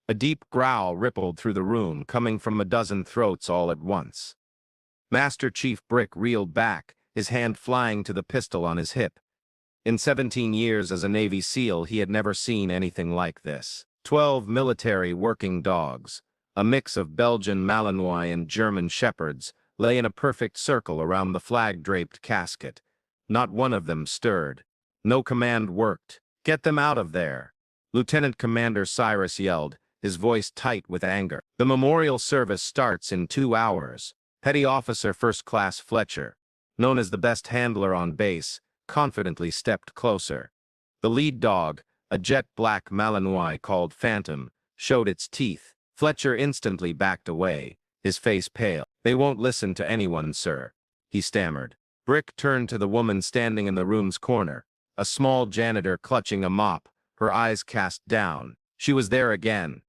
A deep growl rippled through the room, coming from a dozen throats all at once. Master Chief Brick reeled back, his hand flying to the pistol on his hip. In 17 years as a Navy SEAL, he had never seen anything like this. 12 military working dogs, a mix of Belgian Malinois and German Shepherds, lay in a perfect circle around the flag-draped casket. Not one of them stirred. No command worked. "Get them out of there!" Lieutenant Commander Cyrus yelled, his voice tight with anger. "The memorial service starts in 2 hours. Petty Officer First Class Fletcher, known as the best handler on base, confidently stepped closer. The lead dog, a jet-black Malinois called Phantom, showed its teeth. Fletcher instantly backed away, his face pale. "They won't listen to anyone, sir," he stammered. Brick turned to the woman standing in the room's corner, a small janitor clutching a mop, her eyes cast down. She was there again.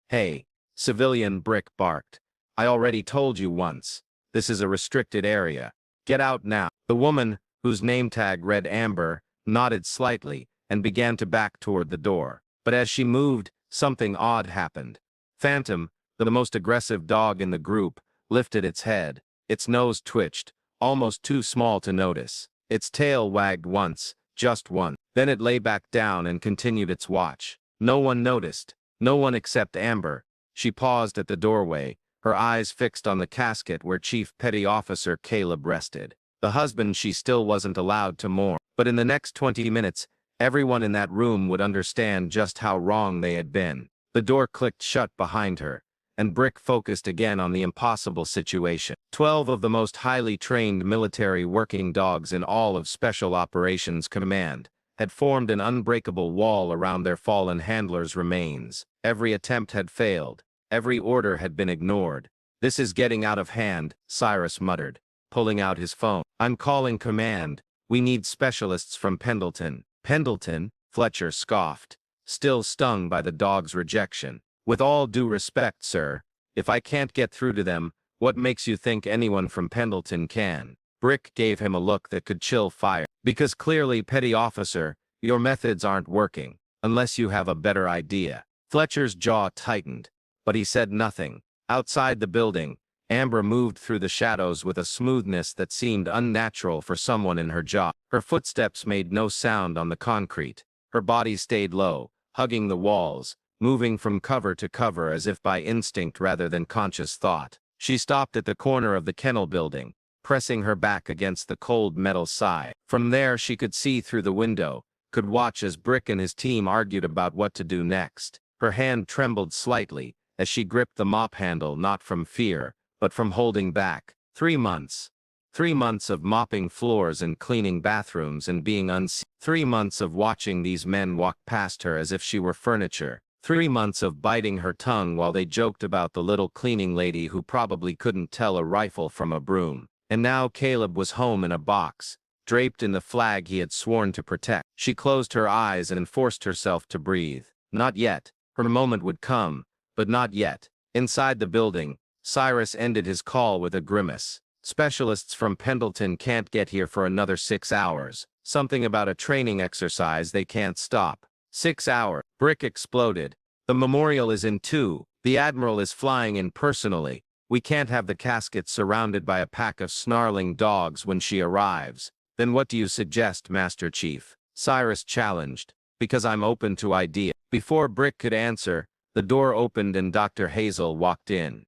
"Hey, civilian," Brick barked. "I already told you once. This is a restricted area. Get out now." The woman, whose name tag read Amber, nodded slightly and began to back toward the door. But as she moved, something odd happened. Phantom, the most aggressive dog in the group, lifted its head. Its nose twitched, almost too small to notice. Its tail wagged once, just once. Then it lay back down and continued its watch. No one noticed. No one except Amber. She paused at the doorway, her eyes fixed on the casket where Chief Petty Officer Caleb rested. The husband she still wasn't allowed to mourn. But in the next 20 minutes, everyone in that room would understand just how wrong they had been. The door clicked shut behind her, and Brick focused again on the impossible situation. 12 of the most highly trained military working dogs in all of Special Operations Command had formed an unbreakable wall around their fallen handler's remains. Every attempt had failed. Every order had been ignored. "This is getting out of hand," Cyrus muttered, pulling out his phone. "I'm calling command. We need specialists from Pendleton." "Pendleton?" Fletcher scoffed, still stung by the dog's rejection. "With all due respect, sir, if I can't get through to them, what makes you think anyone from Pendleton can?" Brick gave him a look that could chill fire. "Because clearly, Petty Officer, your methods aren't working, unless you have a better idea." Fletcher's jaw tightened, but he said nothing. Outside the building, Amber moved through the shadows with a smoothness that seemed unnatural for someone in her job. Her footsteps made no sound on the concrete. Her body stayed low, hugging the walls, moving from cover to cover as if by instinct rather than conscious thought. She stopped at the corner of the kennel building, pressing her back against the cold metal side. From there she could see through the window, could watch as Brick and his team argued about what to do next. Her hand trembled slightly as she gripped the mop handle, not from fear, but from holding back. 3 months. 3 months of mopping floors and cleaning bathrooms and being unseen. 3 months of watching these men walk past her as if she were furniture. 3 months of biting her tongue while they joked about the little cleaning lady who probably couldn't tell a rifle from a broom. And now Caleb was home in a box, draped in the flag he had sworn to protect. She closed her eyes and forced herself to breathe. Not yet. Her moment would come, but not yet. Inside the building, Cyrus ended his call with a grimace. "Specialists from Pendleton can't get here for another 6 hours. Something about a training exercise they can't stop." 6 hours. Brick exploded. "The memorial is in 2. The Admiral is flying in personally. We can't have the casket surrounded by a pack of snarling dogs when she arrives." "Then what do you suggest, Master Chief?" Cyrus challenged. "Because I'm open to idea." Before Brick could answer, the door opened and Dr. Hazel walked in.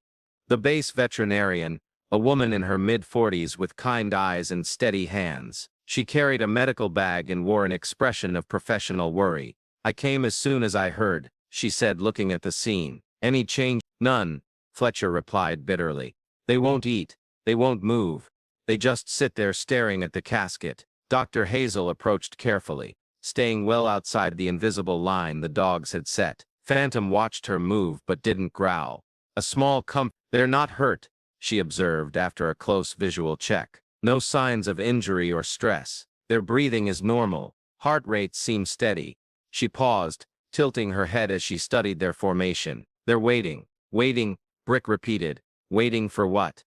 The base veterinarian, a woman in her mid-40s with kind eyes and steady hands. She carried a medical bag and wore an expression of professional worry. "I came as soon as I heard," she said, looking at the scene. "Any change?" "None," Fletcher replied bitterly. "They won't eat. They won't move. They just sit there staring at the casket." Dr. Hazel approached carefully, staying well outside the invisible line the dogs had set. Phantom watched her move but didn't growl. A small "They're not hurt," she observed after a close visual check. "No signs of injury or stress. Their breathing is normal. Heart rates seem steady." She paused, tilting her head as she studied their formation. "They're waiting." "Waiting," Brick repeated. "Waiting for what?"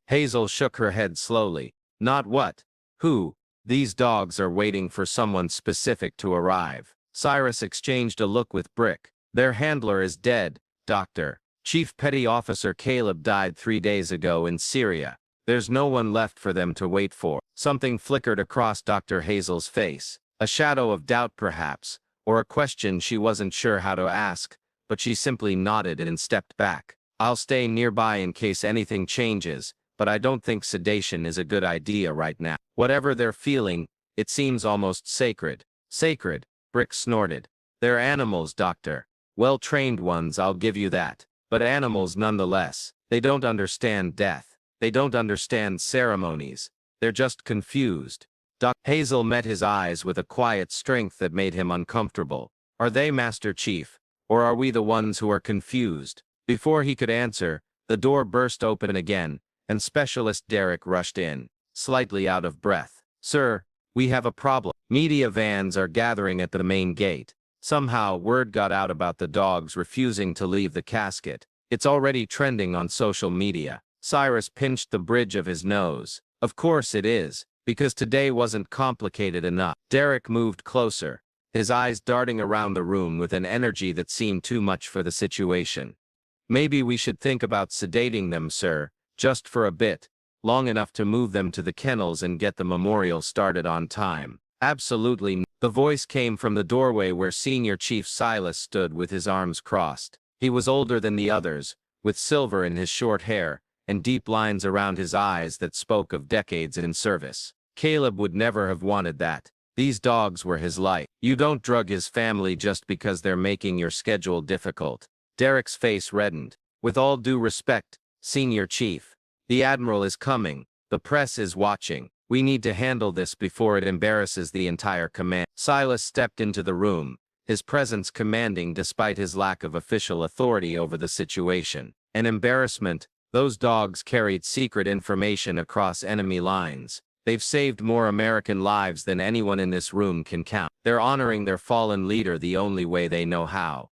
Hazel shook her head slowly. "Not what. Who. These dogs are waiting for someone specific to arrive." Cyrus exchanged a look with Brick. "Their handler is dead," doctor. Chief Petty Officer Caleb died 3 days ago in Syria. There's no one left for them to wait for. Something flickered across Dr. Hazel's face. A shadow of doubt perhaps, or a question she wasn't sure how to ask, but she simply nodded and stepped back. I'll stay nearby in case anything changes, but I don't think sedation is a good idea right now. Whatever they're feeling, it seems almost sacred. Sacred, Brick snorted. They're animals, doctor. Well-trained ones, I'll give you that. But animals nonetheless. They don't understand death. They don't understand ceremonies. They're just confused. Hazel met his eyes with a quiet strength that made him uncomfortable. Are they, Master Chief? Or are we the ones who are confused? Before he could answer, the door burst open again, and Specialist Derek rushed in, slightly out of breath. Sir, we have a problem. Media vans are gathering at the main gate. Somehow, word got out about the dogs refusing to leave the casket. It's already trending on social media. Cyrus pinched the bridge of his nose. Of course it is, because today wasn't complicated enough. Derek moved closer, his eyes darting around the room with an energy that seemed too much for the situation. Maybe we should think about sedating them, sir, just for a bit, long enough to move them to the kennels and get the memorial started on time. Absolutely. The voice came from the doorway where Senior Chief Silas stood with his arms crossed. He was older than the others, with silver in his short hair, and deep lines around his eyes that spoke of decades in service. Caleb would never have wanted that. These dogs were his life. You don't drug his family just because they're making your schedule difficult. Derek's face reddened. With all due respect, Senior Chief, the Admiral is coming. The press is watching. We need to handle this before it embarrasses the entire command. Silas stepped into the room, his presence commanding despite his lack of official authority over the situation. An embarrassment. Those dogs carried secret information across enemy lines. They've saved more American lives than anyone in this room can count. They're honoring their fallen leader the only way they know how.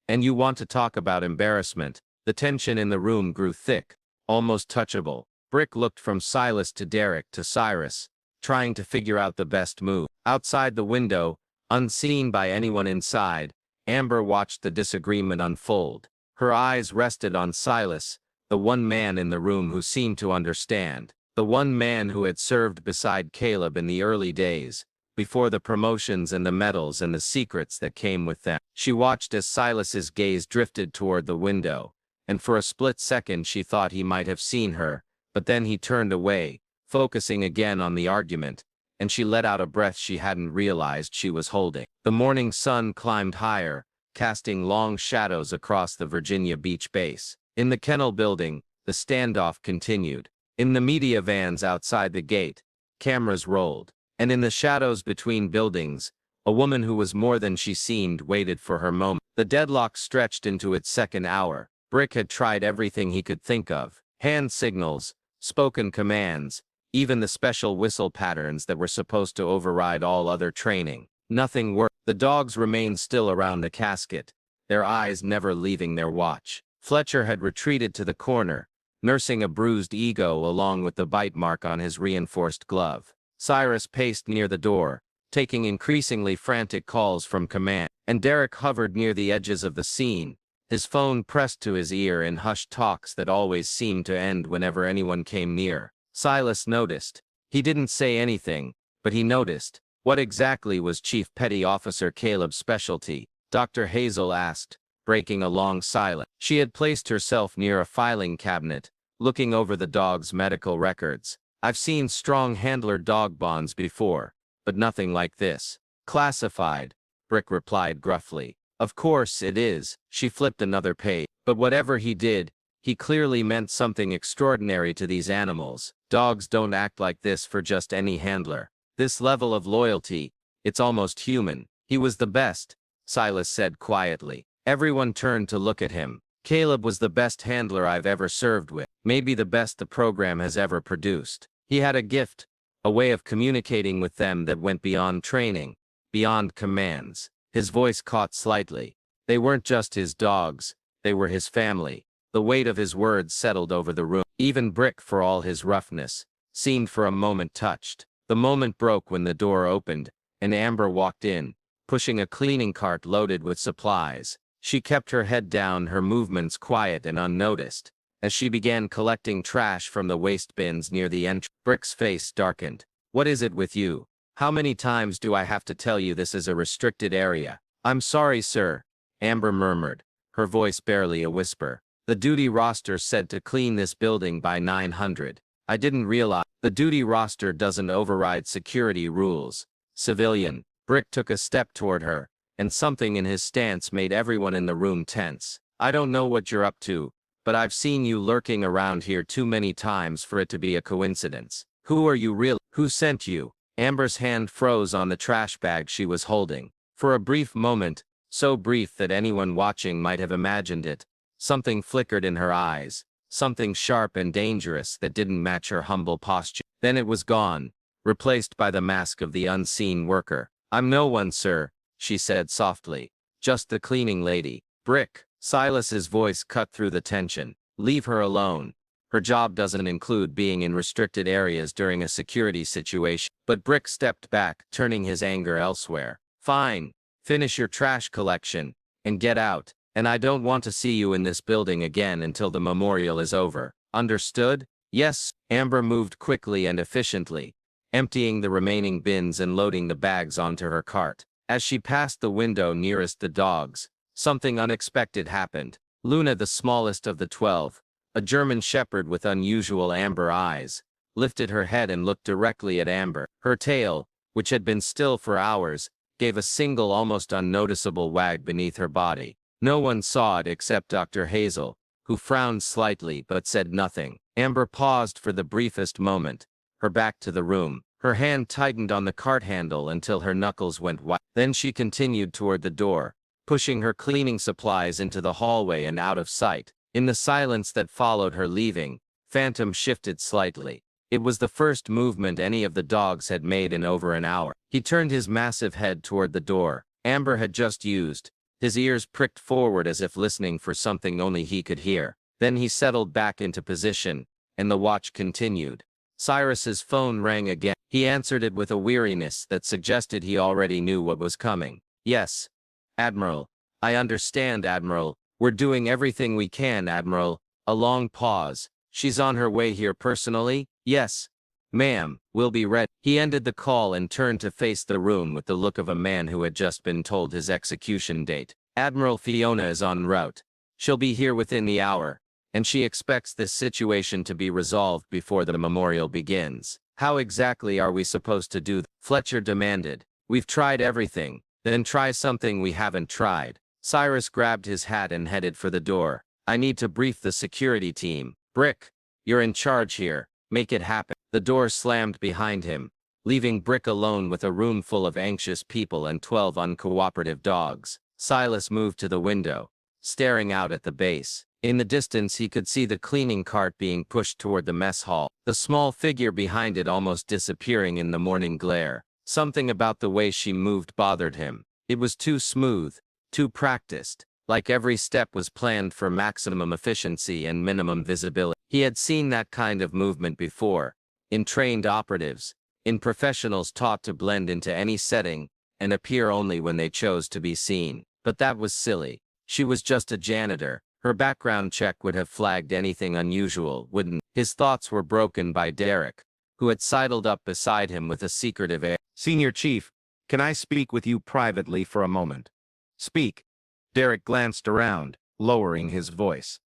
And you want to talk about embarrassment? The tension in the room grew thick, almost touchable. Brick looked from Silas to Derek to Cyrus, trying to figure out the best move. Outside the window, unseen by anyone inside, Amber watched the disagreement unfold. Her eyes rested on Silas, the one man in the room who seemed to understand. The one man who had served beside Caleb in the early days, before the promotions and the medals and the secrets that came with them. She watched as Silas's gaze drifted toward the window, and for a split second she thought he might have seen her, but then he turned away, focusing again on the argument, and she let out a breath she hadn't realized she was holding. The morning sun climbed higher, casting long shadows across the Virginia Beach base. In the kennel building, the standoff continued. In the media vans outside the gate, cameras rolled. And in the shadows between buildings, a woman who was more than she seemed waited for her moment. The deadlock stretched into its second hour. Brick had tried everything he could think of. Hand signals, spoken commands, even the special whistle patterns that were supposed to override all other training. Nothing worked. The dogs remained still around the casket, their eyes never leaving their watch. Fletcher had retreated to the corner, nursing a bruised ego along with the bite mark on his reinforced glove. Cyrus paced near the door, taking increasingly frantic calls from command, and Derek hovered near the edges of the scene, his phone pressed to his ear in hushed talks that always seemed to end whenever anyone came near. Silas noticed. He didn't say anything, but he noticed. What exactly was Chief Petty Officer Caleb's specialty? Dr. Hazel asked, breaking a long silence. She had placed herself near a filing cabinet, looking over the dog's medical records. I've seen strong handler dog bonds before, but nothing like this. Classified, Brick replied gruffly. Of course it is. She flipped another page. But whatever he did, he clearly meant something extraordinary to these animals. Dogs don't act like this for just any handler. This level of loyalty, it's almost human. He was the best, Silas said quietly. Everyone turned to look at him. Caleb was the best handler I've ever served with, maybe the best the program has ever produced. He had a gift, a way of communicating with them that went beyond training, beyond commands. His voice caught slightly. They weren't just his dogs, they were his family. The weight of his words settled over the room. Even Brick, for all his roughness, seemed for a moment touched. The moment broke when the door opened, and Amber walked in, pushing a cleaning cart loaded with supplies. She kept her head down, her movements quiet and unnoticed. As she began collecting trash from the waste bins near the entrance, Brick's face darkened. "What is it with you? How many times do I have to tell you this is a restricted area?" "I'm sorry, sir," Amber murmured, her voice barely a whisper. "The duty roster said to clean this building by 900. I didn't realize." "The duty roster doesn't override security rules. Civilian." Brick took a step toward her, and something in his stance made everyone in the room tense. "I don't know what you're up to, but I've seen you lurking around here too many times for it to be a coincidence. Who are you really? Who sent you?" Amber's hand froze on the trash bag she was holding. For a brief moment, so brief that anyone watching might have imagined it, something flickered in her eyes, something sharp and dangerous that didn't match her humble posture. Then it was gone, replaced by the mask of the unseen worker. "I'm no one, sir," she said softly. "Just the cleaning lady." "Brick." Silas's voice cut through the tension. "Leave her alone. Her job doesn't include being in restricted areas during a security situation." But Brick stepped back, turning his anger elsewhere. "Fine. Finish your trash collection, and get out. And I don't want to see you in this building again until the memorial is over. Understood?" "Yes." Amber moved quickly and efficiently, emptying the remaining bins and loading the bags onto her cart. As she passed the window nearest the dogs, something unexpected happened. Luna, the smallest of the 12, a German shepherd with unusual amber eyes, lifted her head and looked directly at Amber. Her tail, which had been still for hours, gave a single almost unnoticeable wag beneath her body. No one saw it except Dr. Hazel, who frowned slightly but said nothing. Amber paused for the briefest moment, her back to the room. Her hand tightened on the cart handle until her knuckles went white. Then she continued toward the door, pushing her cleaning supplies into the hallway and out of sight. In the silence that followed her leaving, Phantom shifted slightly. It was the first movement any of the dogs had made in over an hour. He turned his massive head toward the door Amber had just used, his ears pricked forward as if listening for something only he could hear. Then he settled back into position, and the watch continued. Cyrus's phone rang again. He answered it with a weariness that suggested he already knew what was coming. "Yes, Admiral. I understand, Admiral. We're doing everything we can, Admiral." A long pause. "She's on her way here personally?" "Yes, ma'am. We'll be ready." He ended the call and turned to face the room with the look of a man who had just been told his execution date. "Admiral Fiona is en route. She'll be here within the hour, and she expects this situation to be resolved before the memorial begins." "How exactly are we supposed to do that?" Fletcher demanded. "We've tried everything." "Then try something we haven't tried." Cyrus grabbed his hat and headed for the door. "I need to brief the security team. Brick, you're in charge here. Make it happen." The door slammed behind him, leaving Brick alone with a room full of anxious people and 12 uncooperative dogs. Silas moved to the window, staring out at the base. In the distance he could see the cleaning cart being pushed toward the mess hall, the small figure behind it almost disappearing in the morning glare. Something about the way she moved bothered him. It was too smooth, too practiced, like every step was planned for maximum efficiency and minimum visibility. He had seen that kind of movement before, in trained operatives, in professionals taught to blend into any setting and appear only when they chose to be seen. But that was silly. She was just a janitor. Her background check would have flagged anything unusual, wouldn't? His thoughts were broken by Derek, who had sidled up beside him with a secretive air. "Senior Chief, can I speak with you privately for a moment?" "Speak." Derek glanced around, lowering his voice.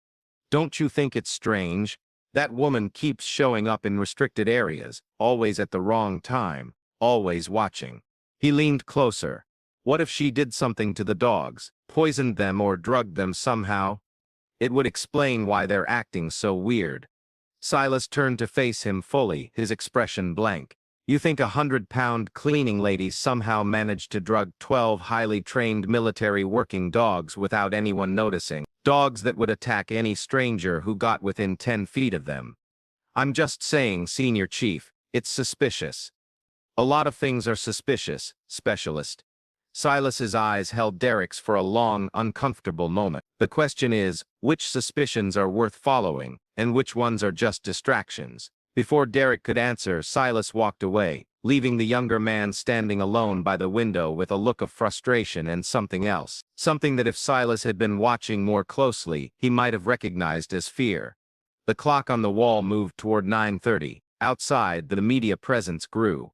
"Don't you think it's strange? That woman keeps showing up in restricted areas, always at the wrong time, always watching." He leaned closer. "What if she did something to the dogs, poisoned them or drugged them somehow? It would explain why they're acting so weird." Silas turned to face him fully, his expression blank. "You think a 100-pound cleaning lady somehow managed to drug 12 highly trained military working dogs without anyone noticing? Dogs that would attack any stranger who got within 10 feet of them. I'm just saying, Senior Chief, it's suspicious." "A lot of things are suspicious, Specialist." Silas's eyes held Derek's for a long, uncomfortable moment. "The question is, which suspicions are worth following, and which ones are just distractions?" Before Derek could answer, Silas walked away, leaving the younger man standing alone by the window with a look of frustration and something else. Something that if Silas had been watching more closely, he might have recognized as fear. The clock on the wall moved toward 9:30. Outside, the media presence grew.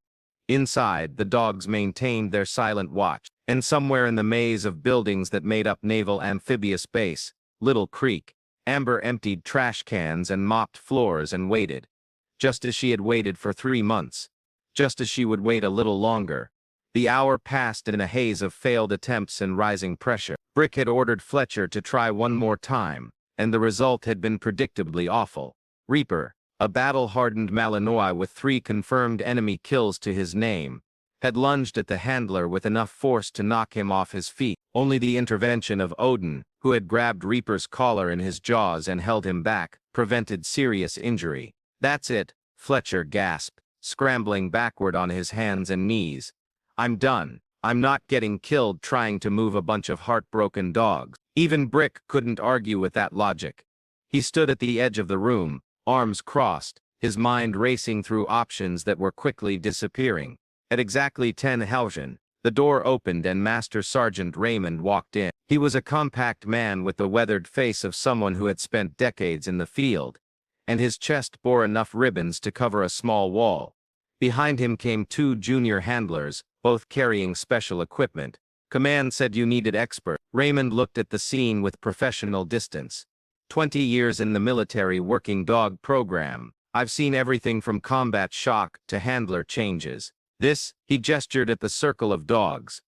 Inside, the dogs maintained their silent watch. And somewhere in the maze of buildings that made up Naval Amphibious Base, Little Creek, Amber emptied trash cans and mopped floors and waited. Just as she had waited for 3 months. Just as she would wait a little longer. The hour passed in a haze of failed attempts and rising pressure. Brick had ordered Fletcher to try one more time, and the result had been predictably awful. Reaper, a battle-hardened Malinois with 3 confirmed enemy kills to his name, had lunged at the handler with enough force to knock him off his feet. Only the intervention of Odin, who had grabbed Reaper's collar in his jaws and held him back, prevented serious injury. "That's it," Fletcher gasped, scrambling backward on his hands and knees. "I'm done. I'm not getting killed trying to move a bunch of heartbroken dogs." Even Brick couldn't argue with that logic. He stood at the edge of the room, arms crossed, his mind racing through options that were quickly disappearing. At exactly 10 Helgen, the door opened and Master Sergeant Raymond walked in. He was a compact man with the weathered face of someone who had spent decades in the field, and his chest bore enough ribbons to cover a small wall. Behind him came 2 junior handlers, both carrying special equipment. "Command said you needed expert." Raymond looked at the scene with professional distance. 20 years in the military working dog program. I've seen everything from combat shock to handler changes. This, he gestured at the circle of dogs.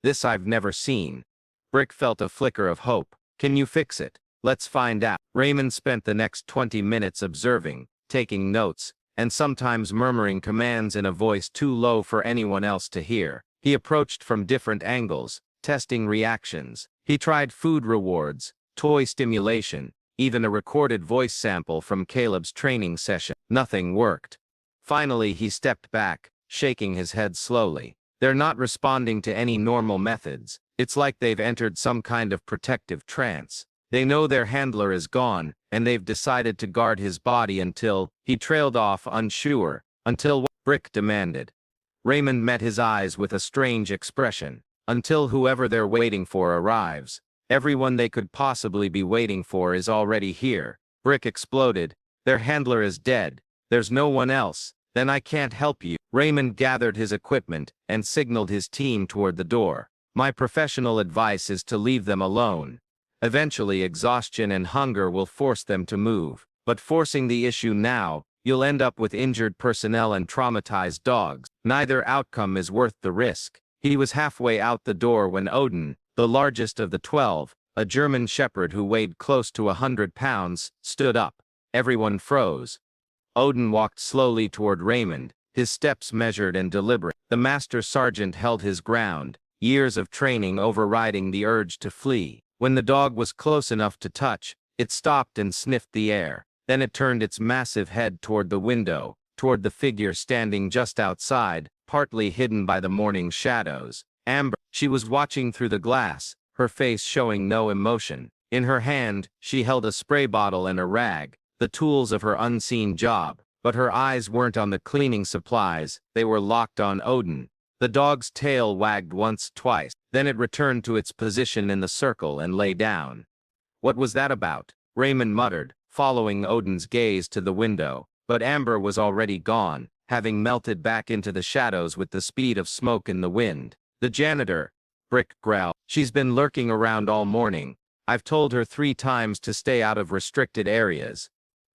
This I've never seen. Brick felt a flicker of hope. "Can you fix it? Let's find out." Raymond spent the next 20 minutes observing, taking notes, and sometimes murmuring commands in a voice too low for anyone else to hear. He approached from different angles, testing reactions. He tried food rewards, toy stimulation, even a recorded voice sample from Caleb's training session. Nothing worked. Finally, he stepped back, shaking his head slowly. "They're not responding to any normal methods. It's like they've entered some kind of protective trance. They know their handler is gone, and they've decided to guard his body until..." He trailed off, unsure. "Until what?" Brick demanded. Raymond met his eyes with a strange expression. "Until whoever they're waiting for arrives. Everyone they could possibly be waiting for is already here." Brick exploded. "Their handler is dead. There's no one else. Then I can't help you." Raymond gathered his equipment and signaled his team toward the door. "My professional advice is to leave them alone. Eventually exhaustion and hunger will force them to move. But forcing the issue now, you'll end up with injured personnel and traumatized dogs. Neither outcome is worth the risk." He was halfway out the door when Odin, the largest of the 12, a German shepherd who weighed close to 100 pounds, stood up. Everyone froze. Odin walked slowly toward Raymond, his steps measured and deliberate. The master sergeant held his ground, years of training overriding the urge to flee. When the dog was close enough to touch, it stopped and sniffed the air. Then it turned its massive head toward the window, toward the figure standing just outside, partly hidden by the morning shadows. Amber. She was watching through the glass, her face showing no emotion. In her hand, she held a spray bottle and a rag, the tools of her unseen job, but her eyes weren't on the cleaning supplies, they were locked on Odin. The dog's tail wagged once, twice, then it returned to its position in the circle and lay down. "What was that about?" Raymond muttered, following Odin's gaze to the window, but Amber was already gone, having melted back into the shadows with the speed of smoke in the wind. "The janitor," Brick growled. "She's been lurking around all morning. I've told her 3 times to stay out of restricted areas."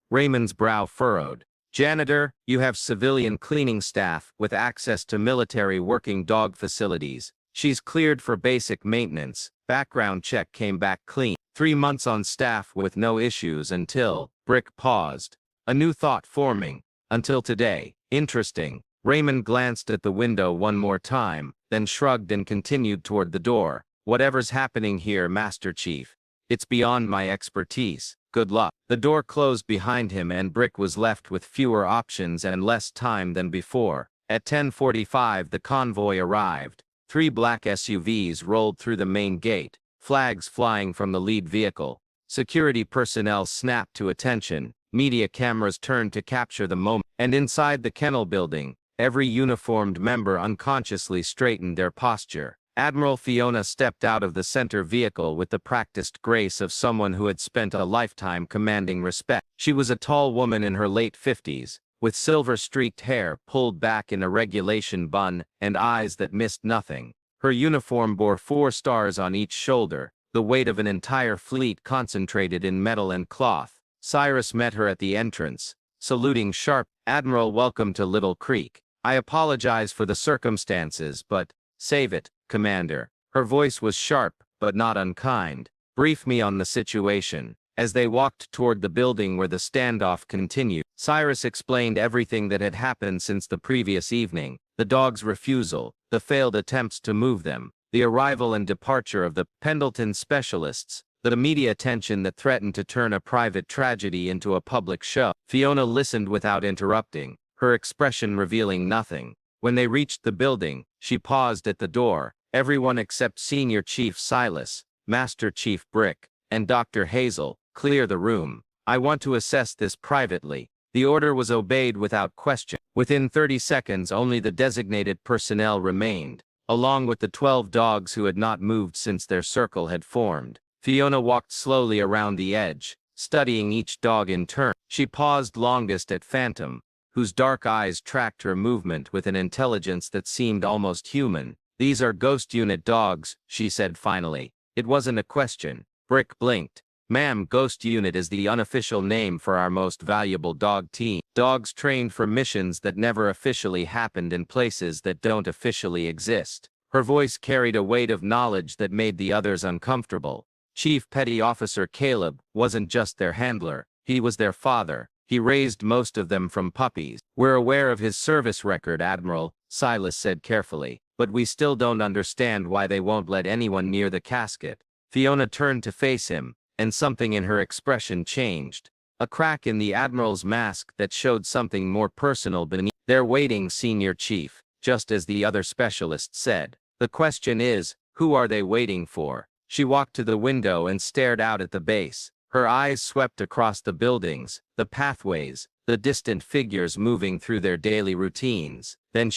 Raymond's brow furrowed. "Janitor, you have civilian cleaning staff with access to military working dog facilities. She's cleared for basic maintenance. Background check came back clean. 3 months on staff with no issues until..." Brick paused. A new thought forming. "Until today. Interesting." Raymond glanced at the window one more time, then shrugged and continued toward the door. "Whatever's happening here, Master Chief, it's beyond my expertise. Good luck." The door closed behind him and Brick was left with fewer options and less time than before. At 10:45 the convoy arrived. 3 black SUVs rolled through the main gate, flags flying from the lead vehicle. Security personnel snapped to attention, media cameras turned to capture the moment, and inside the kennel building, Every uniformed member unconsciously straightened their posture. Admiral Fiona stepped out of the center vehicle with the practiced grace of someone who had spent a lifetime commanding respect. She was a tall woman in her late 50s, with silver-streaked hair pulled back in a regulation bun and eyes that missed nothing. Her uniform bore 4 stars on each shoulder, the weight of an entire fleet concentrated in metal and cloth. Cyrus met her at the entrance, saluting sharp. "Admiral, welcome to Little Creek. I apologize for the circumstances, but save it, Commander." Her voice was sharp, but not unkind. "Brief me on the situation." As they walked toward the building where the standoff continued, Cyrus explained everything that had happened since the previous evening: the dog's refusal, the failed attempts to move them, the arrival and departure of the Pendleton specialists, the media attention that threatened to turn a private tragedy into a public show. Fiona listened without interrupting, her expression revealing nothing. When they reached the building, she paused at the door. "Everyone except Senior Chief Silas, Master Chief Brick, and Dr. Hazel, clear the room. I want to assess this privately." The order was obeyed without question. Within 30 seconds, only the designated personnel remained, along with the 12 dogs who had not moved since their circle had formed. Fiona walked slowly around the edge, studying each dog in turn. She paused longest at Phantom, whose dark eyes tracked her movement with an intelligence that seemed almost human. "These are Ghost Unit dogs," she said finally. It wasn't a question. Brick blinked. "Ma'am, Ghost Unit is the unofficial name for our most valuable dog team. Dogs trained for missions that never officially happened in places that don't officially exist." Her voice carried a weight of knowledge that made the others uncomfortable. Chief Petty Officer Caleb wasn't just their handler, he was their father. He raised most of them from puppies. "We're aware of his service record, Admiral," Silas said carefully, "but we still don't understand why they won't let anyone near the casket." Fiona turned to face him, and something in her expression changed. A crack in the Admiral's mask that showed something more personal beneath. "They're waiting, Senior Chief," just as the other specialist said. "The question is, who are they waiting for?" She walked to the window and stared out at the base. Her eyes swept across the buildings, the pathways, the distant figures moving through their daily routines. Then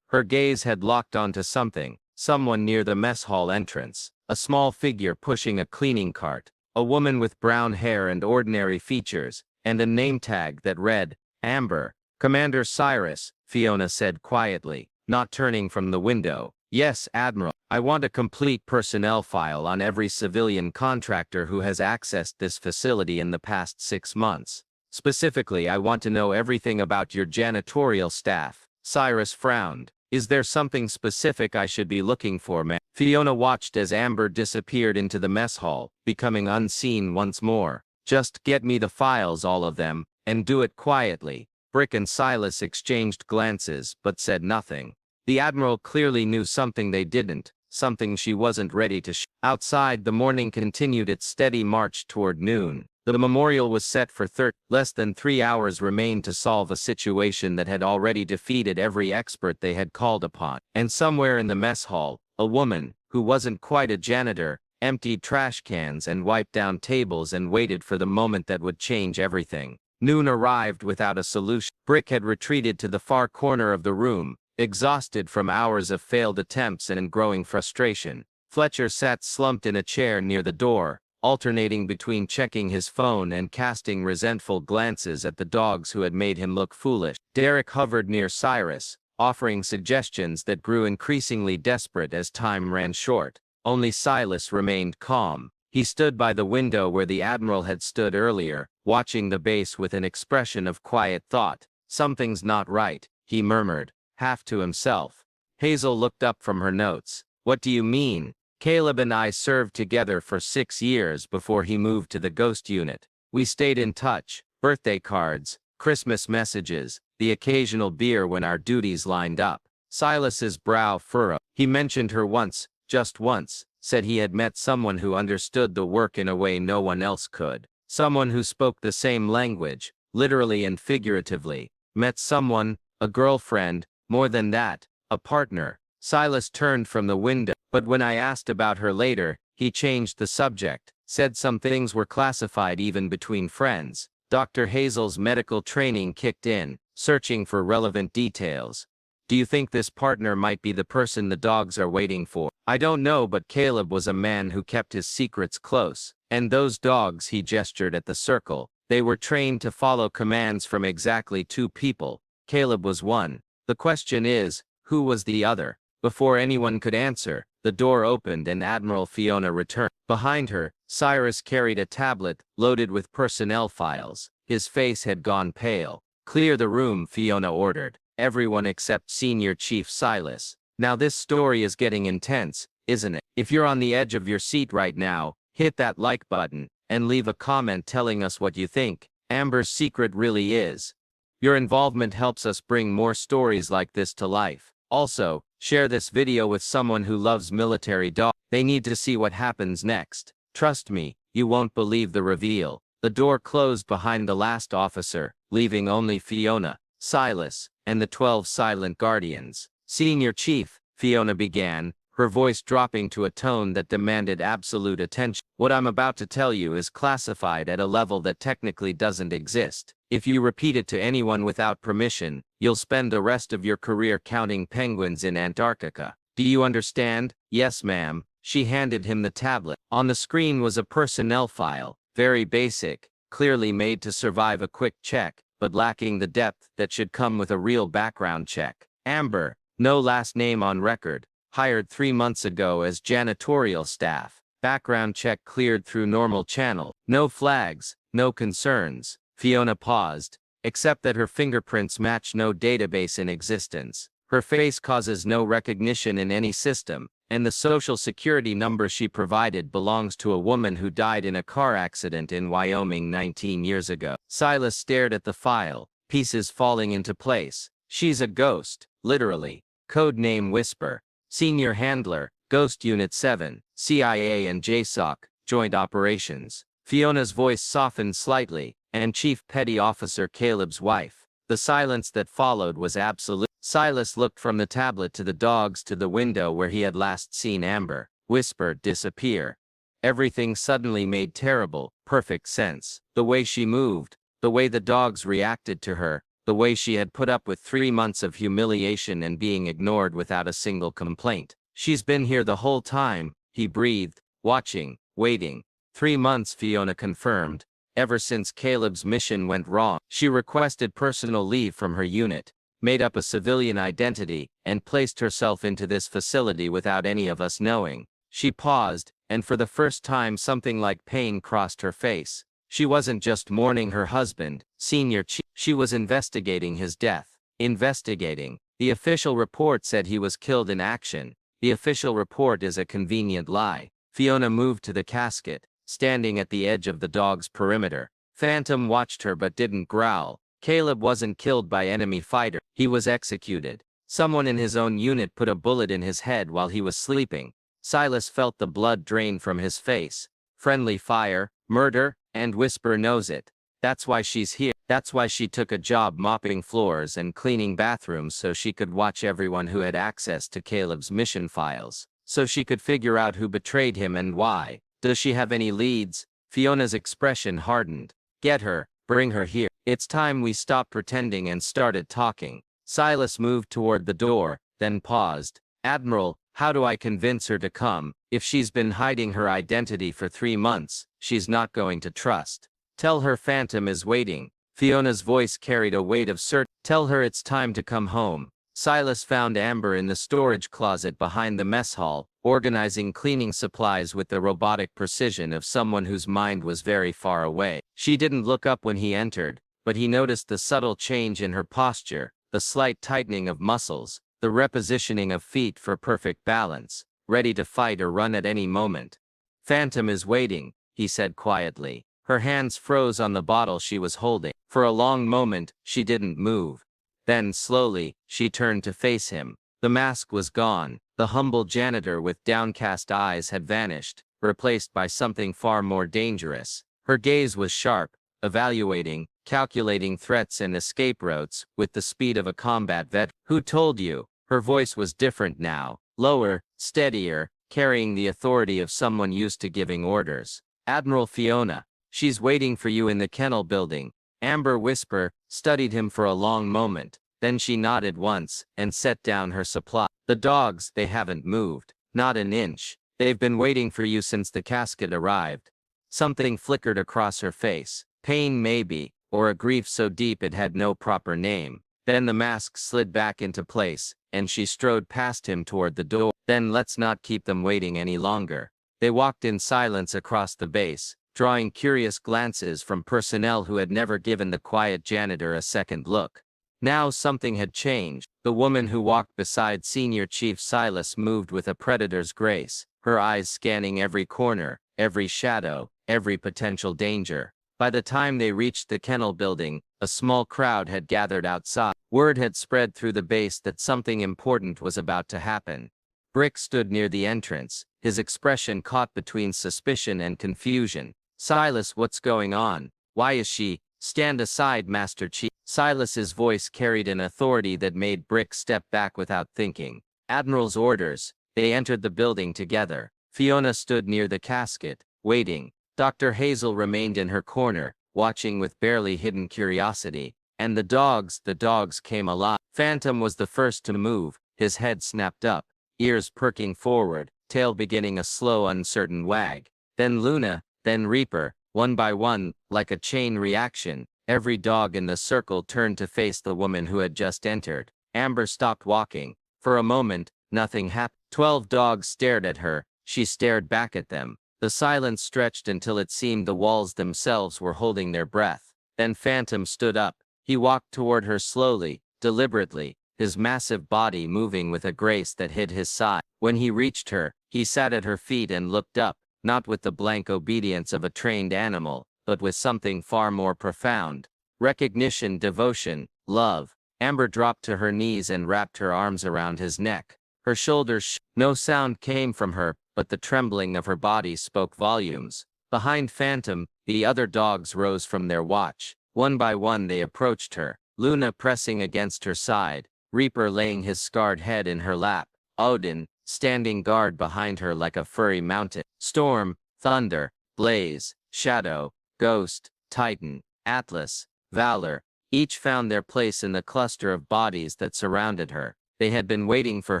her gaze had locked onto something, someone near the mess hall entrance, a small figure pushing a cleaning cart, a woman with brown hair and ordinary features, and a name tag that read, Amber. "Commander Cyrus," Fiona said quietly, not turning from the window. "Yes, Admiral. I want a complete personnel file on every civilian contractor who has accessed this facility in the past 6 months. Specifically, I want to know everything about your janitorial staff." Cyrus frowned. "Is there something specific I should be looking for, ma'am?" Fiona watched as Amber disappeared into the mess hall, becoming unseen once more. "Just get me the files, all of them, and do it quietly." Brick and Silas exchanged glances, but said nothing. The Admiral clearly knew something they didn't, something she wasn't ready to Outside, the morning continued its steady march toward noon. The memorial was set for less than 3 hours remained to solve a situation that had already defeated every expert they had called upon. And somewhere in the mess hall, a woman, who wasn't quite a janitor, emptied trash cans and wiped down tables and waited for the moment that would change everything. Noon arrived without a solution. Brick had retreated to the far corner of the room, exhausted from hours of failed attempts and growing frustration. Fletcher sat slumped in a chair near the door, alternating between checking his phone and casting resentful glances at the dogs who had made him look foolish. Derek hovered near Cyrus, offering suggestions that grew increasingly desperate as time ran short. Only Silas remained calm. He stood by the window where the Admiral had stood earlier, watching the base with an expression of quiet thought. "Something's not right," he murmured, half to himself. Hazel looked up from her notes. "What do you mean?" "Caleb and I served together for 6 years before he moved to the Ghost Unit. We stayed in touch, birthday cards, Christmas messages, the occasional beer when our duties lined up." Silas's brow furrowed. He mentioned her once, just once, said he had met someone who understood the work in a way no one else could. Someone who spoke the same language, literally and figuratively. Met someone, a girlfriend, more than that, a partner. Silas turned from the window, but when I asked about her later, he changed the subject, said some things were classified even between friends. Dr. Hazel's medical training kicked in, searching for relevant details. Do you think this partner might be the person the dogs are waiting for? I don't know, but Caleb was a man who kept his secrets close. And those dogs, he gestured at the circle, they were trained to follow commands from exactly two people. Caleb was one. The question is, who was the other? Before anyone could answer, the door opened and Admiral Fiona returned. Behind her, Cyrus carried a tablet loaded with personnel files. His face had gone pale. Clear the room, Fiona ordered. Everyone except Senior Chief Silas. Now this story is getting intense, isn't it? If you're on the edge of your seat right now, hit that like button, and leave a comment telling us what you think Amber's secret really is. Your involvement helps us bring more stories like this to life. Also, share this video with someone who loves military dogs. They need to see what happens next. Trust me, you won't believe the reveal. The door closed behind the last officer, leaving only Fiona, Silas, and the 12 silent guardians. Senior Chief, Fiona began, her voice dropping to a tone that demanded absolute attention. What I'm about to tell you is classified at a level that technically doesn't exist. If you repeat it to anyone without permission, you'll spend the rest of your career counting penguins in Antarctica. Do you understand? Yes, ma'am. She handed him the tablet. On the screen was a personnel file, very basic, clearly made to survive a quick check, but lacking the depth that should come with a real background check. Amber, no last name on record, hired 3 months ago as janitorial staff. Background check cleared through normal channel. No flags, no concerns. Fiona paused, except that her fingerprints match no database in existence. Her face causes no recognition in any system, and the social security number she provided belongs to a woman who died in a car accident in Wyoming 19 years ago. Silas stared at the file, pieces falling into place. She's a ghost, literally. Codename Whisper. Senior Handler, Ghost Unit 7, CIA and JSOC, Joint Operations. Fiona's voice softened slightly, and Chief Petty Officer Caleb's wife. The silence that followed was absolute. Silas looked from the tablet to the dogs to the window where he had last seen Amber, Whisper, disappear. Everything suddenly made terrible, perfect sense. The way she moved, the way the dogs reacted to her, the way she had put up with 3 months of humiliation and being ignored without a single complaint. She's been here the whole time, he breathed, watching, waiting. 3 months, Fiona confirmed. Ever since Caleb's mission went wrong, she requested personal leave from her unit, made up a civilian identity, and placed herself into this facility without any of us knowing. She paused, and for the first time something like pain crossed her face. She wasn't just mourning her husband, Senior Chief. She was investigating his death. Investigating. The official report said he was killed in action. The official report is a convenient lie. Fiona moved to the casket, standing at the edge of the dog's perimeter. Phantom watched her but didn't growl. Caleb wasn't killed by enemy fighter. He was executed. Someone in his own unit put a bullet in his head while he was sleeping. Silas felt the blood drain from his face. Friendly fire, murder, and Whisper knows it. That's why she's here. That's why she took a job mopping floors and cleaning bathrooms so she could watch everyone who had access to Caleb's mission files. So she could figure out who betrayed him and why. Does she have any leads? Fiona's expression hardened. Get her, bring her here. It's time we stopped pretending and started talking. Silas moved toward the door, then paused. Admiral, how do I convince her to come? If she's been hiding her identity for 3 months, she's not going to trust. Tell her Phantom is waiting. Fiona's voice carried a weight of certainty. Tell her it's time to come home. Silas found Amber in the storage closet behind the mess hall, organizing cleaning supplies with the robotic precision of someone whose mind was very far away. She didn't look up when he entered, but he noticed the subtle change in her posture, the slight tightening of muscles, the repositioning of feet for perfect balance, ready to fight or run at any moment. Phantom is waiting, he said quietly. Her hands froze on the bottle she was holding. For a long moment, she didn't move. Then, slowly, she turned to face him. The mask was gone. The humble janitor with downcast eyes had vanished, replaced by something far more dangerous. Her gaze was sharp, evaluating, calculating threats and escape routes with the speed of a combat vet. Who told you? Her voice was different now, lower, steadier, carrying the authority of someone used to giving orders. Admiral Fiona. She's waiting for you in the kennel building. Amber Whisper studied him for a long moment, Then she nodded once and set down her supply. The dogs, they haven't moved. Not an inch. They've been waiting for you since the casket arrived. Something flickered across her face. Pain maybe, or a grief so deep it had no proper name. Then the mask slid back into place, and she strode past him toward the door. Then let's not keep them waiting any longer. They walked in silence across the base, drawing curious glances from personnel who had never given the quiet janitor a second look. Now something had changed. The woman who walked beside Senior Chief Silas moved with a predator's grace, her eyes scanning every corner, every shadow, every potential danger. By the time they reached the kennel building, a small crowd had gathered outside. Word had spread through the base that something important was about to happen. Brick stood near the entrance, his expression caught between suspicion and confusion. Silas, what's going on? Why is she? Stand aside, Master Chief. Silas's voice carried an authority that made Brick step back without thinking. Admiral's orders. They entered the building together. Fiona stood near the casket, waiting. Dr. Hazel remained in her corner, watching with barely hidden curiosity. And the dogs came alive. Phantom was the first to move, his head snapped up, ears perking forward, tail beginning a slow, uncertain wag. Then Luna, then Reaper, one by one, like a chain reaction. Every dog in the circle turned to face the woman who had just entered. Amber stopped walking. For a moment, nothing happened. 12 dogs stared at her. She stared back at them. The silence stretched until it seemed the walls themselves were holding their breath. Then Phantom stood up. He walked toward her slowly, deliberately, his massive body moving with a grace that hid his side. When he reached her, he sat at her feet and looked up, not with the blank obedience of a trained animal, but with something far more profound. Recognition, devotion, love. Amber dropped to her knees and wrapped her arms around his neck. Her shoulders No sound came from her, but the trembling of her body spoke volumes. Behind Phantom, the other dogs rose from their watch. One by one they approached her, Luna pressing against her side, Reaper laying his scarred head in her lap, Odin, standing guard behind her like a furry mountain. Storm, Thunder, Blaze, Shadow, Ghost, Titan, Atlas, Valor, each found their place in the cluster of bodies that surrounded her. They had been waiting for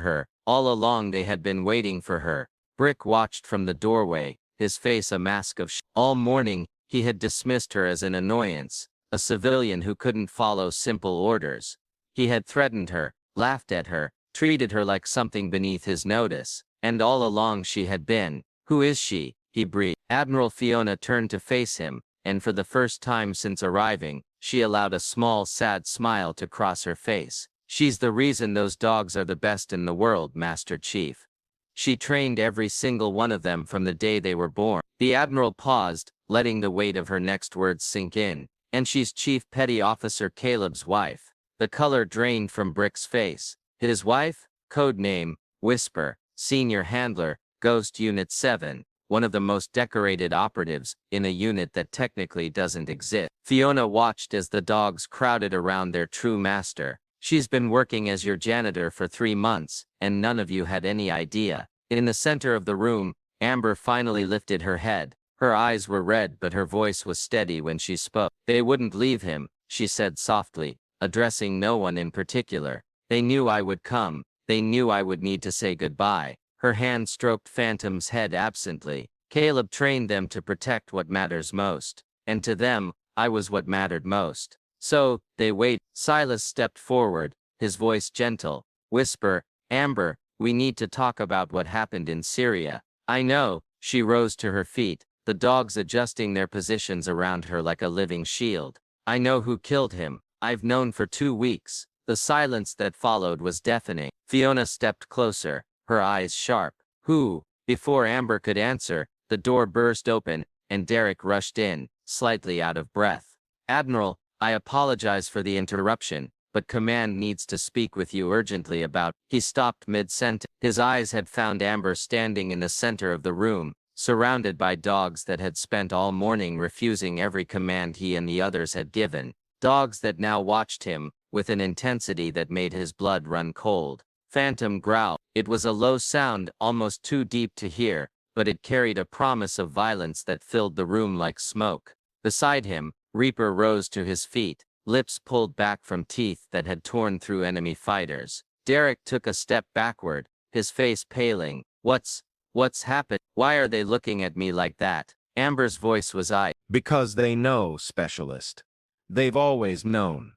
her. All along they had been waiting for her. Brick watched from the doorway, his face a mask of All morning, he had dismissed her as an annoyance, a civilian who couldn't follow simple orders. He had threatened her, laughed at her, treated her like something beneath his notice. And all along she had been. Who is she? He breathed. Admiral Fiona turned to face him, and for the first time since arriving, she allowed a small, sad smile to cross her face. She's the reason those dogs are the best in the world, Master Chief. She trained every single one of them from the day they were born. The Admiral paused, letting the weight of her next words sink in. And she's Chief Petty Officer Caleb's wife. The color drained from Brick's face. His wife? Codename, Whisper, Senior Handler, Ghost Unit 7, one of the most decorated operatives in a unit that technically doesn't exist. Fiona watched as the dogs crowded around their true master. She's been working as your janitor for 3 months, and none of you had any idea. In the center of the room, Amber finally lifted her head. Her eyes were red, but her voice was steady when she spoke. They wouldn't leave him, she said softly, addressing no one in particular. They knew I would come. They knew I would need to say goodbye. Her hand stroked Phantom's head absently. Caleb trained them to protect what matters most. And to them, I was what mattered most. So, they wait. Silas stepped forward, his voice gentle. Whisper, Amber, we need to talk about what happened in Syria. I know. She rose to her feet, the dogs adjusting their positions around her like a living shield. I know who killed him. I've known for 2 weeks. The silence that followed was deafening. Fiona stepped closer, her eyes sharp. Who? Before Amber could answer, the door burst open, and Derek rushed in, slightly out of breath. Admiral, I apologize for the interruption, but command needs to speak with you urgently about. He stopped mid-sentence. His eyes had found Amber standing in the center of the room, surrounded by dogs that had spent all morning refusing every command he and the others had given. Dogs that now watched him, with an intensity that made his blood run cold. Phantom growled. It was a low sound, almost too deep to hear, but it carried a promise of violence that filled the room like smoke. Beside him, Reaper rose to his feet, lips pulled back from teeth that had torn through enemy fighters. Derek took a step backward, his face paling. What's happened? Why are they looking at me like that? Amber's voice was ice. Because they know, specialist. They've always known.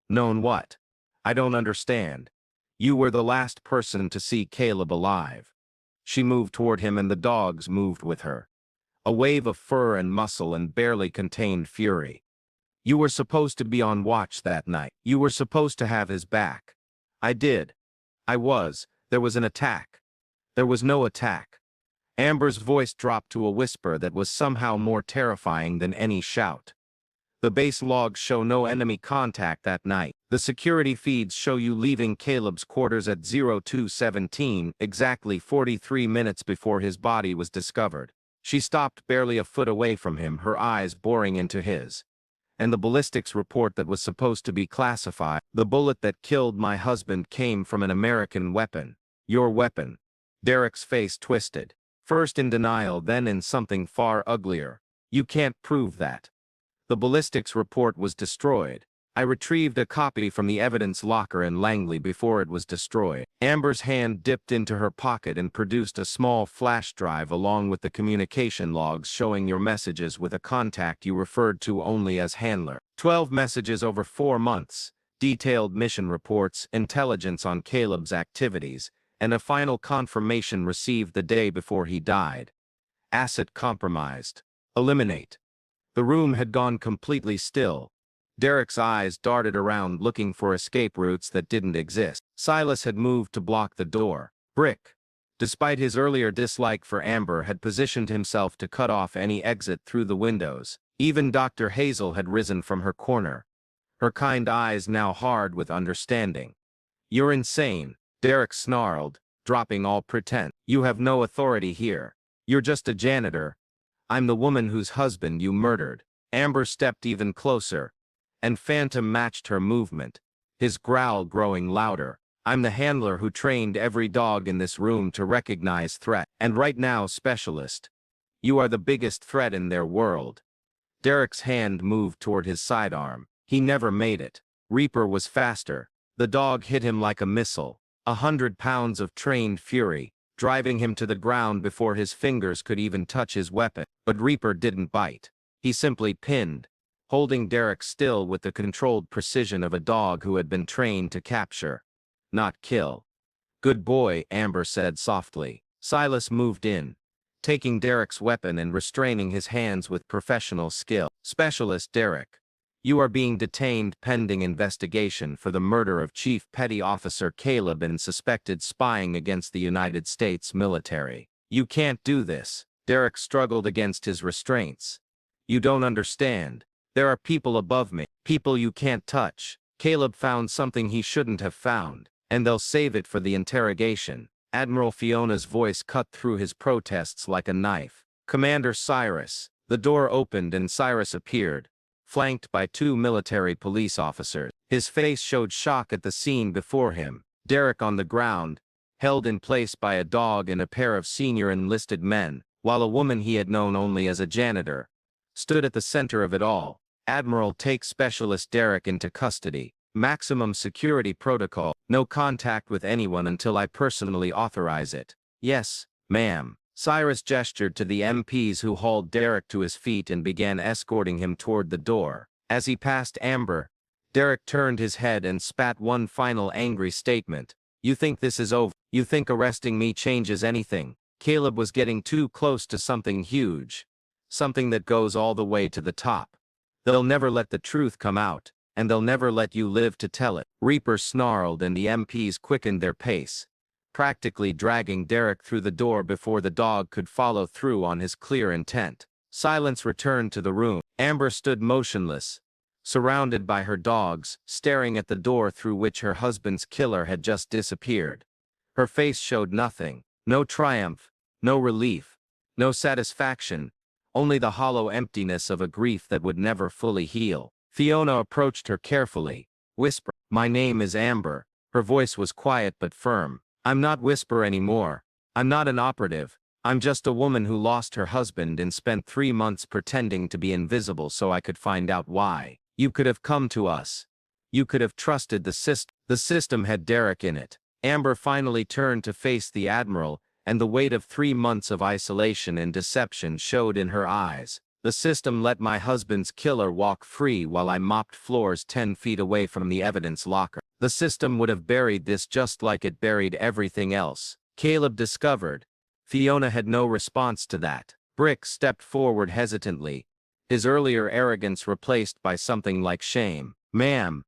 Known what? I don't understand. You were the last person to see Caleb alive. She moved toward him and the dogs moved with her. A wave of fur and muscle and barely contained fury. You were supposed to be on watch that night. You were supposed to have his back. I did. There was an attack. There was no attack. Amber's voice dropped to a whisper that was somehow more terrifying than any shout. The base logs show no enemy contact that night. The security feeds show you leaving Caleb's quarters at 02:17, exactly 43 minutes before his body was discovered. She stopped barely a foot away from him, her eyes boring into his. And the ballistics report that was supposed to be classified. The bullet that killed my husband came from an American weapon. Your weapon. Derek's face twisted. First in denial, then in something far uglier. You can't prove that. The ballistics report was destroyed. I retrieved a copy from the evidence locker in Langley before it was destroyed. Amber's hand dipped into her pocket and produced a small flash drive along with the communication logs showing your messages with a contact you referred to only as handler. 12 messages over 4 months, detailed mission reports, intelligence on Caleb's activities, and a final confirmation received the day before he died. Asset compromised. Eliminate. The room had gone completely still. Derek's eyes darted around looking for escape routes that didn't exist. Silas had moved to block the door. Brick, despite his earlier dislike for Amber, had positioned himself to cut off any exit through the windows. Even Dr. Hazel had risen from her corner, her kind eyes now hard with understanding. You're insane, Derek snarled, dropping all pretense. You have no authority here. You're just a janitor. I'm the woman whose husband you murdered. Amber stepped even closer, and Phantom matched her movement, his growl growing louder. I'm the handler who trained every dog in this room to recognize threat. And right now, specialist, you are the biggest threat in their world. Derek's hand moved toward his sidearm. He never made it. Reaper was faster. The dog hit him like a missile. 100 pounds of trained fury, driving him to the ground before his fingers could even touch his weapon. But Reaper didn't bite. He simply pinned, holding Derek still with the controlled precision of a dog who had been trained to capture, not kill. Good boy, Amber said softly. Silas moved in, taking Derek's weapon and restraining his hands with professional skill. Specialist Derek, you are being detained pending investigation for the murder of Chief Petty Officer Caleb and suspected spying against the United States military. You can't do this. Derek struggled against his restraints. You don't understand. There are people above me, people you can't touch. Caleb found something he shouldn't have found, and they'll save it for the interrogation. Admiral Fiona's voice cut through his protests like a knife. Commander Cyrus. The door opened and Cyrus appeared, flanked by 2 military police officers. His face showed shock at the scene before him. Derek on the ground, held in place by a dog and a pair of senior enlisted men, while a woman he had known only as a janitor stood at the center of it all. Admiral, take Specialist Derek into custody. Maximum security protocol. No contact with anyone until I personally authorize it. Yes, ma'am. Cyrus gestured to the MPs who hauled Derek to his feet and began escorting him toward the door. As he passed Amber, Derek turned his head and spat one final angry statement. You think this is over? You think arresting me changes anything? Caleb was getting too close to something huge. Something that goes all the way to the top. They'll never let the truth come out, and they'll never let you live to tell it. Reaper snarled and the MPs quickened their pace, practically dragging Derek through the door before the dog could follow through on his clear intent. Silence returned to the room. Amber stood motionless, surrounded by her dogs, staring at the door through which her husband's killer had just disappeared. Her face showed nothing. No triumph, no relief, no satisfaction. Only the hollow emptiness of a grief that would never fully heal. Fiona approached her carefully, whisper, "My name is Amber." Her voice was quiet but firm. "I'm not Whisper anymore. I'm not an operative. I'm just a woman who lost her husband and spent 3 months pretending to be invisible so I could find out why. You could have come to us. You could have trusted the system. The system had Derek in it. Amber finally turned to face the Admiral, and the weight of 3 months of isolation and deception showed in her eyes. The system let my husband's killer walk free while I mopped floors 10 feet away from the evidence locker. The system would have buried this just like it buried everything else. Caleb discovered. Fiona had no response to that. Brick stepped forward hesitantly, his earlier arrogance replaced by something like shame. Ma'am,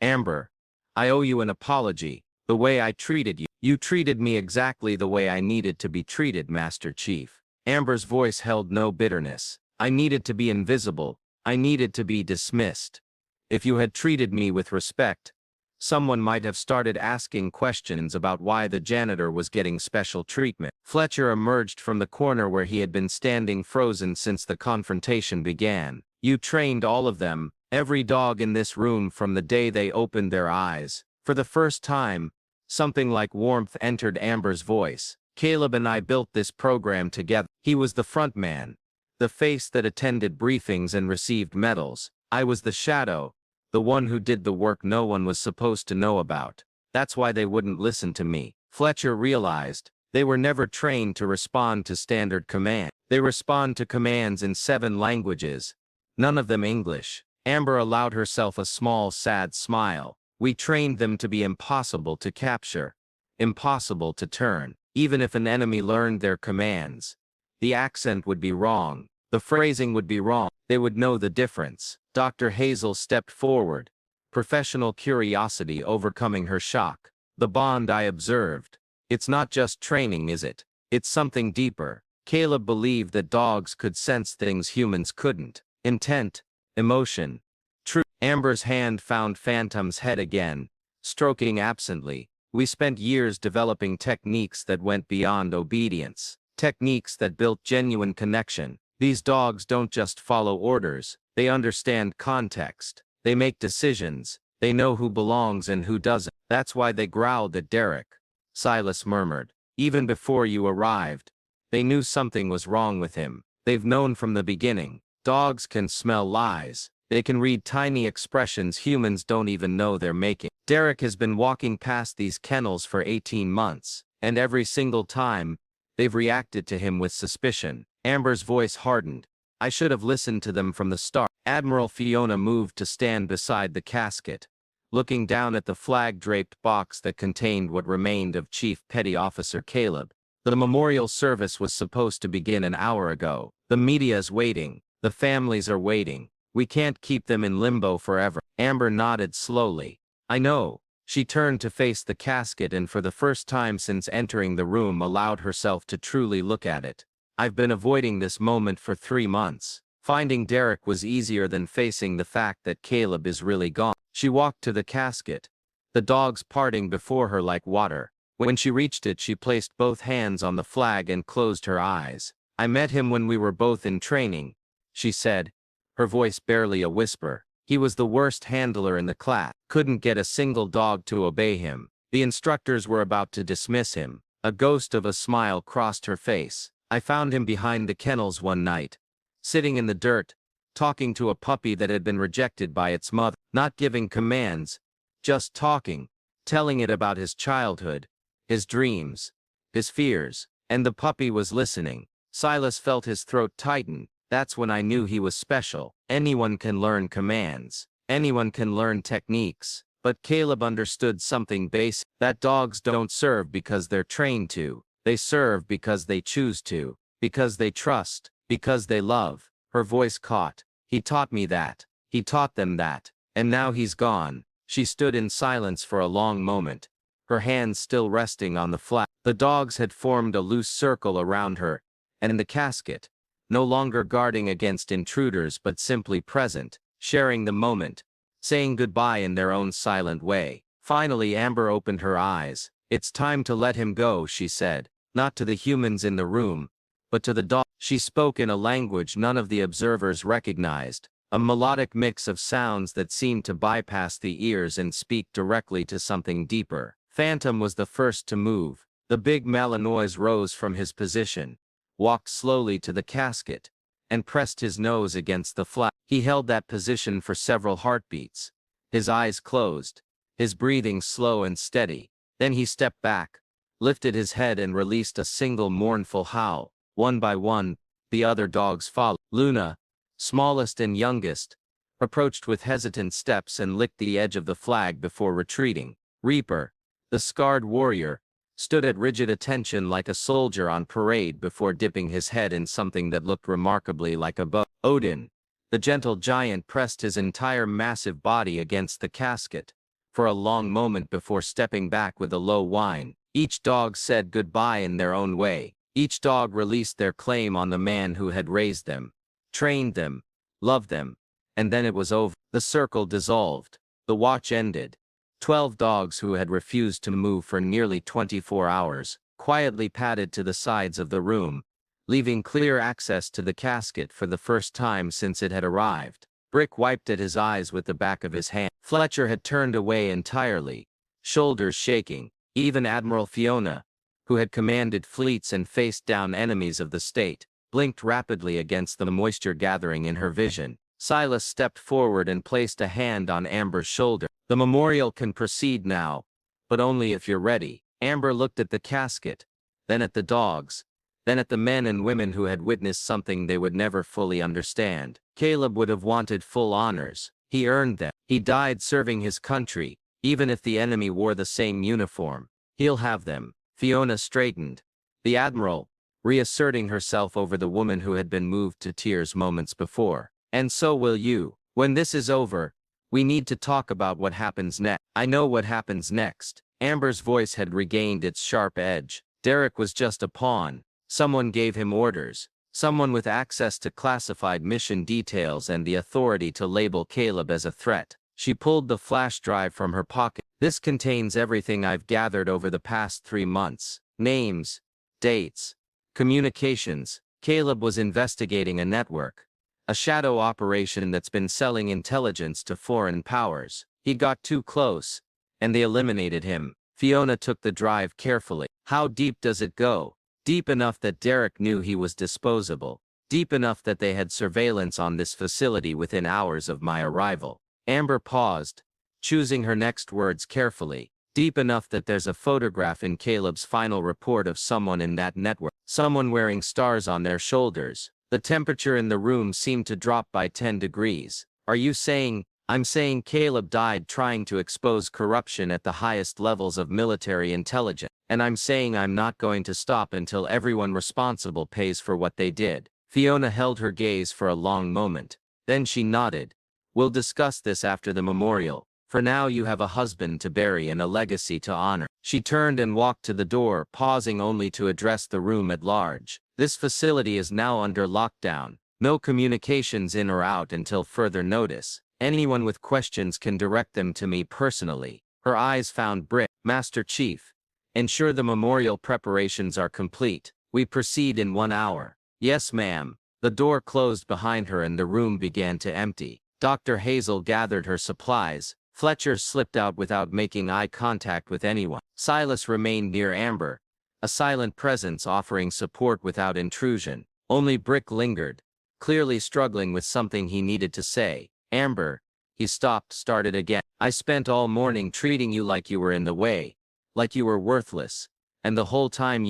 Amber, I owe you an apology. The way I treated you. You treated me exactly the way I needed to be treated, Master Chief. Amber's voice held no bitterness. I needed to be invisible. I needed to be dismissed. If you had treated me with respect, someone might have started asking questions about why the janitor was getting special treatment. Fletcher emerged from the corner where he had been standing frozen since the confrontation began. You trained all of them, every dog in this room from the day they opened their eyes. For the first time, something like warmth entered Amber's voice. Caleb and I built this program together. He was the front man, the face that attended briefings and received medals. I was the shadow, the one who did the work no one was supposed to know about. That's why they wouldn't listen to me. Fletcher realized they were never trained to respond to standard command. They respond to commands in 7 languages, none of them English. Amber allowed herself a small, sad smile. We trained them to be impossible to capture, impossible to turn. Even if an enemy learned their commands, the accent would be wrong, the phrasing would be wrong. They would know the difference. Dr. Hazel stepped forward, professional curiosity overcoming her shock. The bond, I observed. It's not just training, is it? It's something deeper. Caleb believed that dogs could sense things humans couldn't. Intent, emotion, truth. Amber's hand found Phantom's head again, stroking absently. We spent years developing techniques that went beyond obedience. Techniques that built genuine connection. These dogs don't just follow orders, they understand context. They make decisions. They know who belongs and who doesn't. That's why they growled at Derek. Silas murmured. Even before you arrived, they knew something was wrong with him. They've known from the beginning. Dogs can smell lies. They can read tiny expressions humans don't even know they're making. Derek has been walking past these kennels for 18 months, and every single time, they've reacted to him with suspicion. Amber's voice hardened. I should have listened to them from the start. Admiral Fiona moved to stand beside the casket, looking down at the flag-draped box that contained what remained of Chief Petty Officer Caleb. The memorial service was supposed to begin an hour ago. The media's waiting. The families are waiting. We can't keep them in limbo forever. Amber nodded slowly. I know. She turned to face the casket and for the first time since entering the room allowed herself to truly look at it. I've been avoiding this moment for 3 months. Finding Derek was easier than facing the fact that Caleb is really gone. She walked to the casket, the dogs parting before her like water. When she reached it, she placed both hands on the flag and closed her eyes. I met him when we were both in training, she said, her voice barely a whisper. He was the worst handler in the class. Couldn't get a single dog to obey him. The instructors were about to dismiss him. A ghost of a smile crossed her face. I found him behind the kennels one night, sitting in the dirt, talking to a puppy that had been rejected by its mother, not giving commands, just talking, telling it about his childhood, his dreams, his fears, and the puppy was listening. Silas felt his throat tighten. That's when I knew he was special. Anyone can learn commands. Anyone can learn techniques. But Caleb understood something basic, that dogs don't serve because they're trained to. They serve because they choose to, because they trust, because they love. Her voice caught. He taught me that. He taught them that. And now he's gone. She stood in silence for a long moment, her hands still resting on the flag. The dogs had formed a loose circle around her, and in the casket, no longer guarding against intruders but simply present, sharing the moment, saying goodbye in their own silent way. Finally Amber opened her eyes. It's time to let him go, she said, not to the humans in the room, but to the dog. She spoke in a language none of the observers recognized, a melodic mix of sounds that seemed to bypass the ears and speak directly to something deeper. Phantom was the first to move. The big Malinois rose from his position, walked slowly to the casket, and pressed his nose against the flag. He held that position for several heartbeats, his eyes closed, his breathing slow and steady. Then he stepped back, lifted his head and released a single mournful howl. One by one, the other dogs followed. Luna, smallest and youngest, approached with hesitant steps and licked the edge of the flag before retreating. Reaper, the scarred warrior, stood at rigid attention like a soldier on parade before dipping his head in something that looked remarkably like a bow. Odin, the gentle giant, pressed his entire massive body against the casket for a long moment before stepping back with a low whine. Each dog said goodbye in their own way. Each dog released their claim on the man who had raised them, trained them, loved them, and then it was over. The circle dissolved. The watch ended. 12 dogs who had refused to move for nearly 24 hours, quietly padded to the sides of the room, leaving clear access to the casket for the first time since it had arrived. Brick wiped at his eyes with the back of his hand. Fletcher had turned away entirely, shoulders shaking. Even Admiral Fiona, who had commanded fleets and faced down enemies of the state, blinked rapidly against the moisture gathering in her vision. Silas stepped forward and placed a hand on Amber's shoulder. The memorial can proceed now, but only if you're ready. Amber looked at the casket, then at the dogs, then at the men and women who had witnessed something they would never fully understand. Caleb would have wanted full honors. He earned them. He died serving his country, even if the enemy wore the same uniform. He'll have them. Fiona straightened. The Admiral, reasserting herself over the woman who had been moved to tears moments before. And so will you. When this is over, we need to talk about what happens next. I know what happens next. Amber's voice had regained its sharp edge. Derek was just a pawn. Someone gave him orders. Someone with access to classified mission details and the authority to label Caleb as a threat. She pulled the flash drive from her pocket. This contains everything I've gathered over the past 3 months. Names, dates, communications. Caleb was investigating a network. A shadow operation that's been selling intelligence to foreign powers. He got too close, and they eliminated him. Fiona took the drive carefully. How deep does it go? Deep enough that Derek knew he was disposable. Deep enough that they had surveillance on this facility within hours of my arrival. Amber paused, choosing her next words carefully. Deep enough that there's a photograph in Caleb's final report of someone in that network. Someone wearing stars on their shoulders. The temperature in the room seemed to drop by 10 degrees. Are you saying? I'm saying Caleb died trying to expose corruption at the highest levels of military intelligence. And I'm saying I'm not going to stop until everyone responsible pays for what they did. Fiona held her gaze for a long moment. Then she nodded. We'll discuss this after the memorial. For now you have a husband to bury and a legacy to honor. She turned and walked to the door, pausing only to address the room at large. This facility is now under lockdown. No communications in or out until further notice. Anyone with questions can direct them to me personally. Her eyes found Brick. Master Chief, ensure the memorial preparations are complete. We proceed in 1 hour. Yes, ma'am. The door closed behind her and the room began to empty. Dr. Hazel gathered her supplies. Fletcher slipped out without making eye contact with anyone. Silas remained near Amber, a silent presence offering support without intrusion. Only Brick lingered, clearly struggling with something he needed to say. Amber, he stopped, started again. I spent all morning treating you like you were in the way, like you were worthless, and the whole time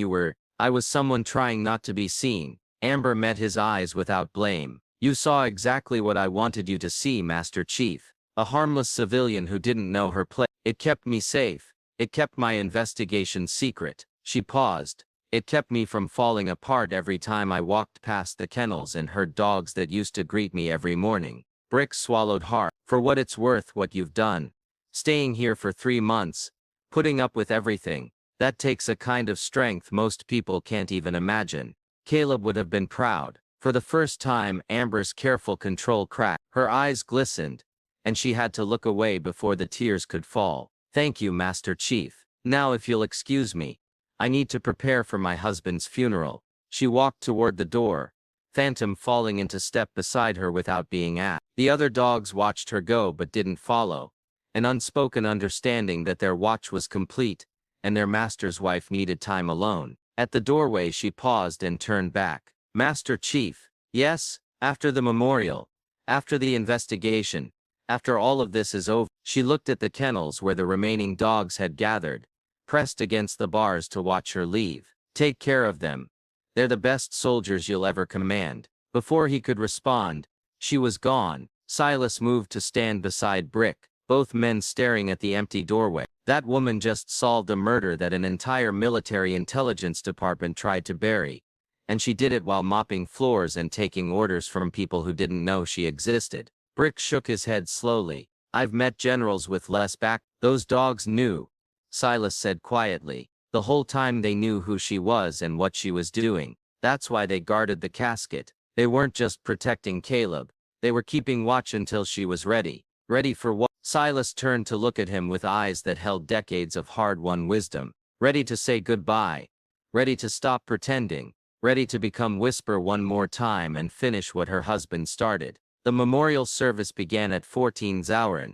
I was someone trying not to be seen. Amber met his eyes without blame. You saw exactly what I wanted you to see, Master Chief. A harmless civilian who didn't know her place. It kept me safe. It kept my investigation secret. She paused. It kept me from falling apart every time I walked past the kennels and heard dogs that used to greet me every morning. Brick swallowed hard. For what it's worth, what you've done. Staying here for 3 months. Putting up with everything. That takes a kind of strength most people can't even imagine. Caleb would have been proud. For the first time, Amber's careful control cracked. Her eyes glistened, and she had to look away before the tears could fall. Thank you, Master Chief. Now if you'll excuse me, I need to prepare for my husband's funeral. She walked toward the door, Phantom falling into step beside her without being asked. The other dogs watched her go but didn't follow, an unspoken understanding that their watch was complete, and their master's wife needed time alone. At the doorway she paused and turned back. Master Chief. Yes, after the memorial. After the investigation, after all of this is over, she looked at the kennels where the remaining dogs had gathered, pressed against the bars to watch her leave. Take care of them. They're the best soldiers you'll ever command. Before he could respond, she was gone. Silas moved to stand beside Brick, both men staring at the empty doorway. That woman just solved a murder that an entire military intelligence department tried to bury, and she did it while mopping floors and taking orders from people who didn't know she existed. Brick shook his head slowly. I've met generals with less back. Those dogs knew, Silas said quietly. The whole time they knew who she was and what she was doing. That's why they guarded the casket. They weren't just protecting Caleb. They were keeping watch until she was ready. Ready for what? Silas turned to look at him with eyes that held decades of hard-won wisdom. Ready to say goodbye. Ready to stop pretending. Ready to become Whisper one more time and finish what her husband started. The memorial service began at 14's hour,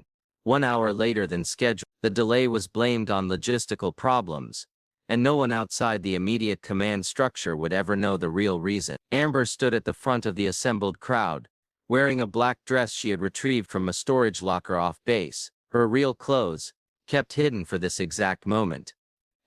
1 hour later than scheduled. The delay was blamed on logistical problems, and no one outside the immediate command structure would ever know the real reason. Amber stood at the front of the assembled crowd, wearing a black dress she had retrieved from a storage locker off base, her real clothes, kept hidden for this exact moment.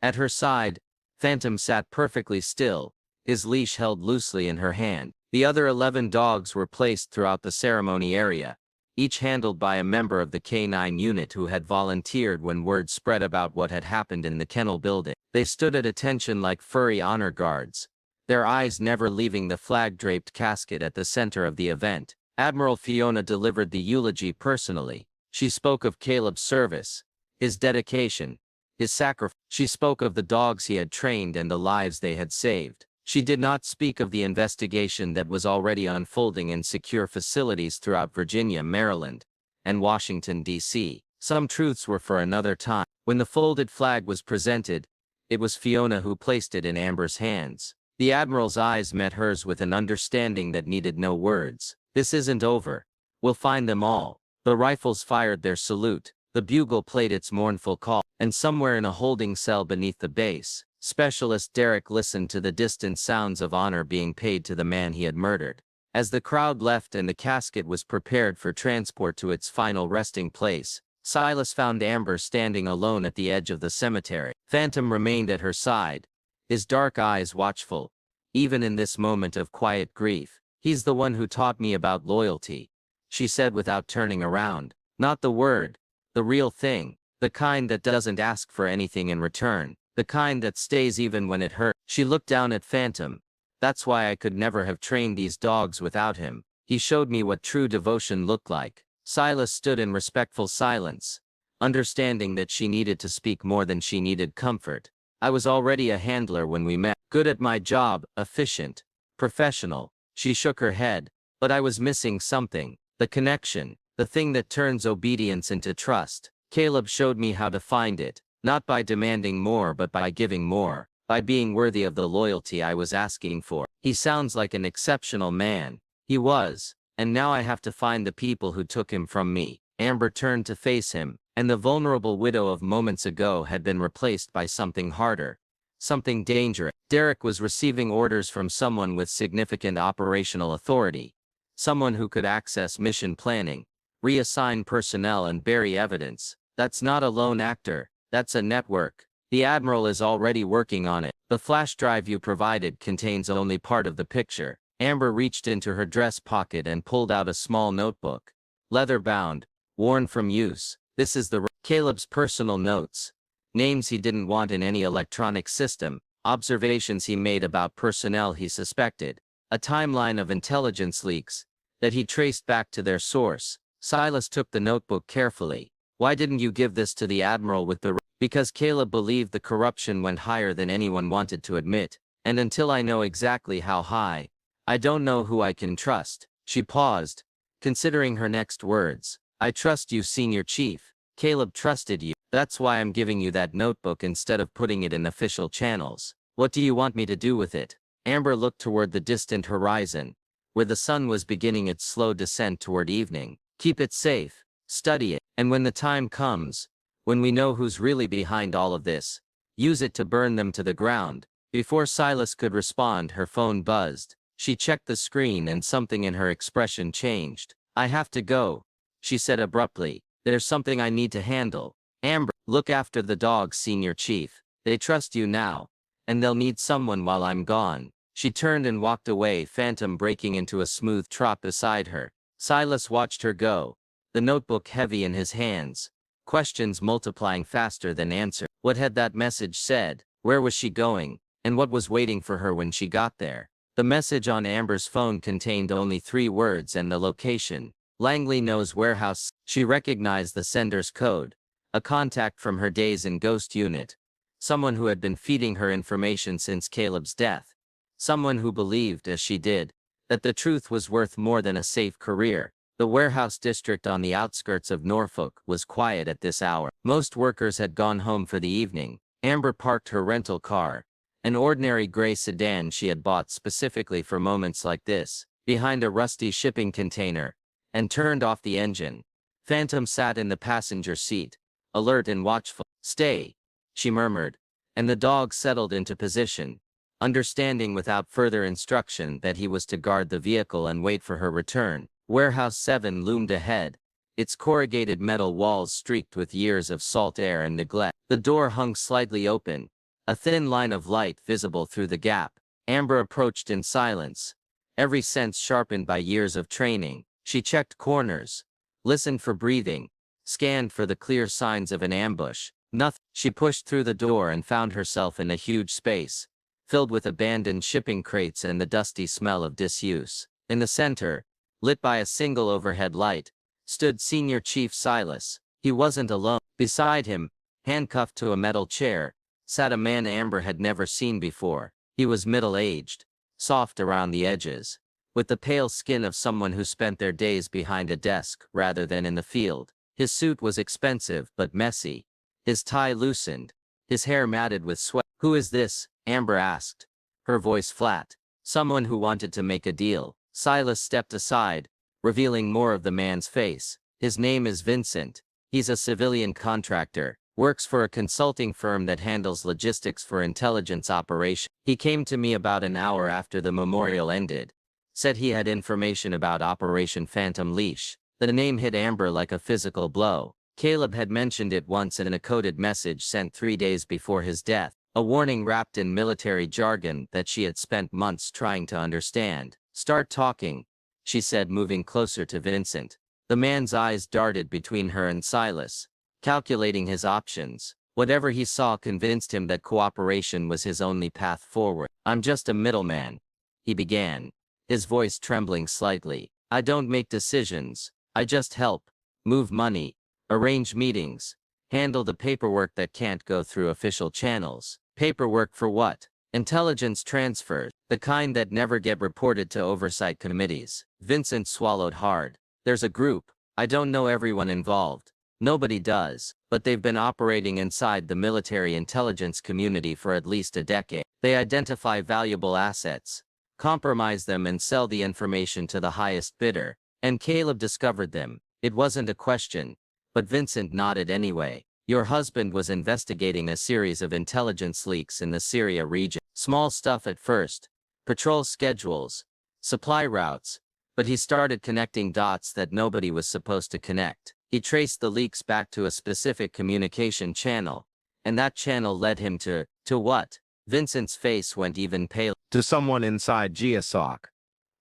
At her side, Phantom sat perfectly still, his leash held loosely in her hand. The other 11 dogs were placed throughout the ceremony area, each handled by a member of the K9 unit who had volunteered when word spread about what had happened in the kennel building. They stood at attention like furry honor guards, their eyes never leaving the flag-draped casket at the center of the event. Admiral Fiona delivered the eulogy personally. She spoke of Caleb's service, his dedication, his sacrifice. She spoke of the dogs he had trained and the lives they had saved. She did not speak of the investigation that was already unfolding in secure facilities throughout Virginia, Maryland, and Washington, D.C. Some truths were for another time. When the folded flag was presented, it was Fiona who placed it in Amber's hands. The Admiral's eyes met hers with an understanding that needed no words. This isn't over. We'll find them all. The rifles fired their salute. The bugle played its mournful call, and somewhere in a holding cell beneath the base, Specialist Derek listened to the distant sounds of honor being paid to the man he had murdered. As the crowd left and the casket was prepared for transport to its final resting place, Silas found Amber standing alone at the edge of the cemetery. Phantom remained at her side, his dark eyes watchful, even in this moment of quiet grief. He's the one who taught me about loyalty, she said without turning around. Not the word, the real thing, the kind that doesn't ask for anything in return, the kind that stays even when it hurts. She looked down at Phantom. That's why I could never have trained these dogs without him. He showed me what true devotion looked like. Silas stood in respectful silence, understanding that she needed to speak more than she needed comfort. I was already a handler when we met, good at my job, efficient, professional. She shook her head, but I was missing something, the connection, the thing that turns obedience into trust. Caleb showed me how to find it, not by demanding more but by giving more, by being worthy of the loyalty I was asking for. He sounds like an exceptional man. He was, and now I have to find the people who took him from me. Amber turned to face him, and the vulnerable widow of moments ago had been replaced by something harder, something dangerous. Derek was receiving orders from someone with significant operational authority, someone who could access mission planning, reassign personnel and bury evidence. That's not a lone actor, that's a network. The Admiral is already working on it. The flash drive you provided contains only part of the picture. Amber reached into her dress pocket and pulled out a small notebook. Leather-bound, worn from use. This is Caleb's personal notes. Names he didn't want in any electronic system. Observations he made about personnel he suspected. A timeline of intelligence leaks that he traced back to their source. Silas took the notebook carefully. Why didn't you give this to the Admiral with the... Because Caleb believed the corruption went higher than anyone wanted to admit. And until I know exactly how high, I don't know who I can trust. She paused, considering her next words. I trust you, Senior Chief. Caleb trusted you. That's why I'm giving you that notebook instead of putting it in official channels. What do you want me to do with it? Amber looked toward the distant horizon, where the sun was beginning its slow descent toward evening. Keep it safe. Study it. And when the time comes, when we know who's really behind all of this, use it to burn them to the ground. Before Silas could respond, her phone buzzed. She checked the screen and something in her expression changed. I have to go, she said abruptly. There's something I need to handle. Amber, look after the dogs, Senior Chief. They trust you now, and they'll need someone while I'm gone. She turned and walked away, Phantom breaking into a smooth trot beside her. Silas watched her go, the notebook heavy in his hands, questions multiplying faster than answers. What had that message said? Where was she going? And what was waiting for her when she got there? The message on Amber's phone contained only 3 words and the location. Langley Knows Warehouse. She recognized the sender's code. A contact from her days in Ghost Unit. Someone who had been feeding her information since Caleb's death. Someone who believed, as she did, that the truth was worth more than a safe career. The warehouse district on the outskirts of Norfolk was quiet at this hour. Most workers had gone home for the evening. Amber parked her rental car, an ordinary gray sedan she had bought specifically for moments like this, behind a rusty shipping container, and turned off the engine. Phantom sat in the passenger seat, alert and watchful. "Stay," she murmured, and the dog settled into position, understanding without further instruction that he was to guard the vehicle and wait for her return. Warehouse 7 loomed ahead, its corrugated metal walls streaked with years of salt air and neglect. The door hung slightly open, a thin line of light visible through the gap. Amber approached in silence, every sense sharpened by years of training. She checked corners, listened for breathing, scanned for the clear signs of an ambush. Nothing. She pushed through the door and found herself in a huge space, filled with abandoned shipping crates and the dusty smell of disuse. In the center, lit by a single overhead light, stood Senior Chief Silas. He wasn't alone. Beside him, handcuffed to a metal chair, sat a man Amber had never seen before. He was middle-aged, soft around the edges, with the pale skin of someone who spent their days behind a desk rather than in the field. His suit was expensive but messy, his tie loosened, his hair matted with sweat. "Who is this?" Amber asked, her voice flat. "Someone who wanted to make a deal." Silas stepped aside, revealing more of the man's face. "His name is Vincent. He's a civilian contractor, works for a consulting firm that handles logistics for intelligence operations. He came to me about an hour after the memorial ended. Said he had information about Operation Phantom Leash." The name hit Amber like a physical blow. Caleb had mentioned it once in a coded message sent 3 days before his death, a warning wrapped in military jargon that she had spent months trying to understand. "Start talking," she said, moving closer to Vincent. The man's eyes darted between her and Silas, calculating his options. Whatever he saw convinced him that cooperation was his only path forward. "I'm just a middleman," he began, his voice trembling slightly. "I don't make decisions. I just help, move money, arrange meetings, handle the paperwork that can't go through official channels." "Paperwork for what?" "Intelligence transfers, the kind that never get reported to oversight committees." Vincent swallowed hard. "There's a group. I don't know everyone involved. Nobody does, but they've been operating inside the military intelligence community for at least a decade. They identify valuable assets, compromise them and sell the information to the highest bidder. And Caleb discovered them. It wasn't a question, but Vincent nodded anyway. Your husband was investigating a series of intelligence leaks in the Syria region. Small stuff at first, patrol schedules, supply routes, but he started connecting dots that nobody was supposed to connect. He traced the leaks back to a specific communication channel, and that channel led him to what? Vincent's face went even pale. To someone inside GSOC.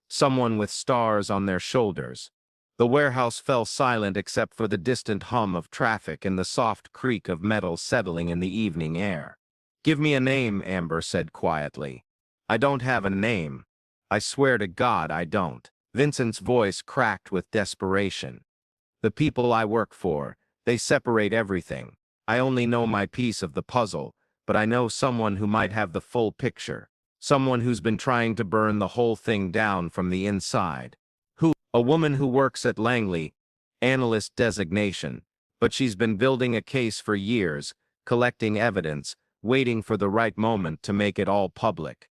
Someone with stars on their shoulders. The warehouse fell silent except for the distant hum of traffic and the soft creak of metal settling in the evening air. "Give me a name," Amber said quietly. "I don't have a name. I swear to God I don't." Vincent's voice cracked with desperation. "The people I work for, they separate everything. I only know my piece of the puzzle, but I know someone who might have the full picture. Someone who's been trying to burn the whole thing down from the inside." "Who?" "A woman who works at Langley, analyst designation, but she's been building a case for years, collecting evidence, waiting for the right moment to make it all public."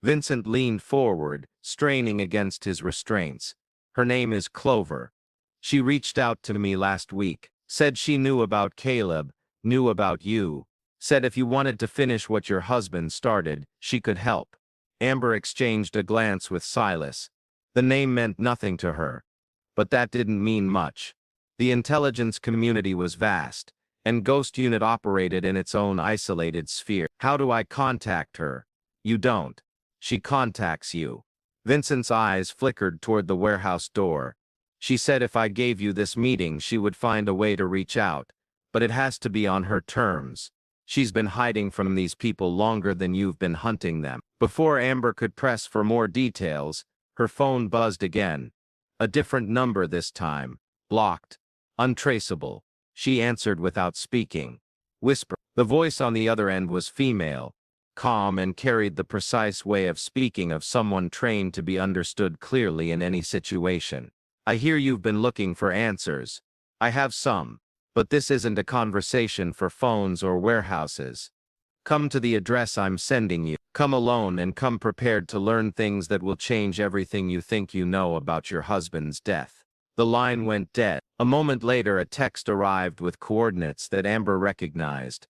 Vincent leaned forward, straining against his restraints. "Her name is Clover. She reached out to me last week, said she knew about Caleb, knew about you. Said if you wanted to finish what your husband started, she could help." Amber exchanged a glance with Silas. The name meant nothing to her, But that didn't mean much. The intelligence community was vast, and Ghost Unit operated in its own isolated sphere. How do I contact her? You don't. She contacts you. Vincent's eyes flickered toward the warehouse door. She said if I gave you this meeting she would find a way to reach out, but it has to be on her terms. She's been hiding from these people longer than you've been hunting them. Before Amber could press for more details, her phone buzzed again. A different number this time. Blocked. Untraceable. She answered without speaking. Whisper. The voice on the other end was female, calm, and carried the precise way of speaking of someone trained to be understood clearly in any situation. I hear you've been looking for answers. I have some, but this isn't a conversation for phones or warehouses. Come to the address I'm sending you. Come alone and come prepared to learn things that will change everything you think you know about your husband's death. The line went dead. A moment later, a text arrived with coordinates that Amber recognized.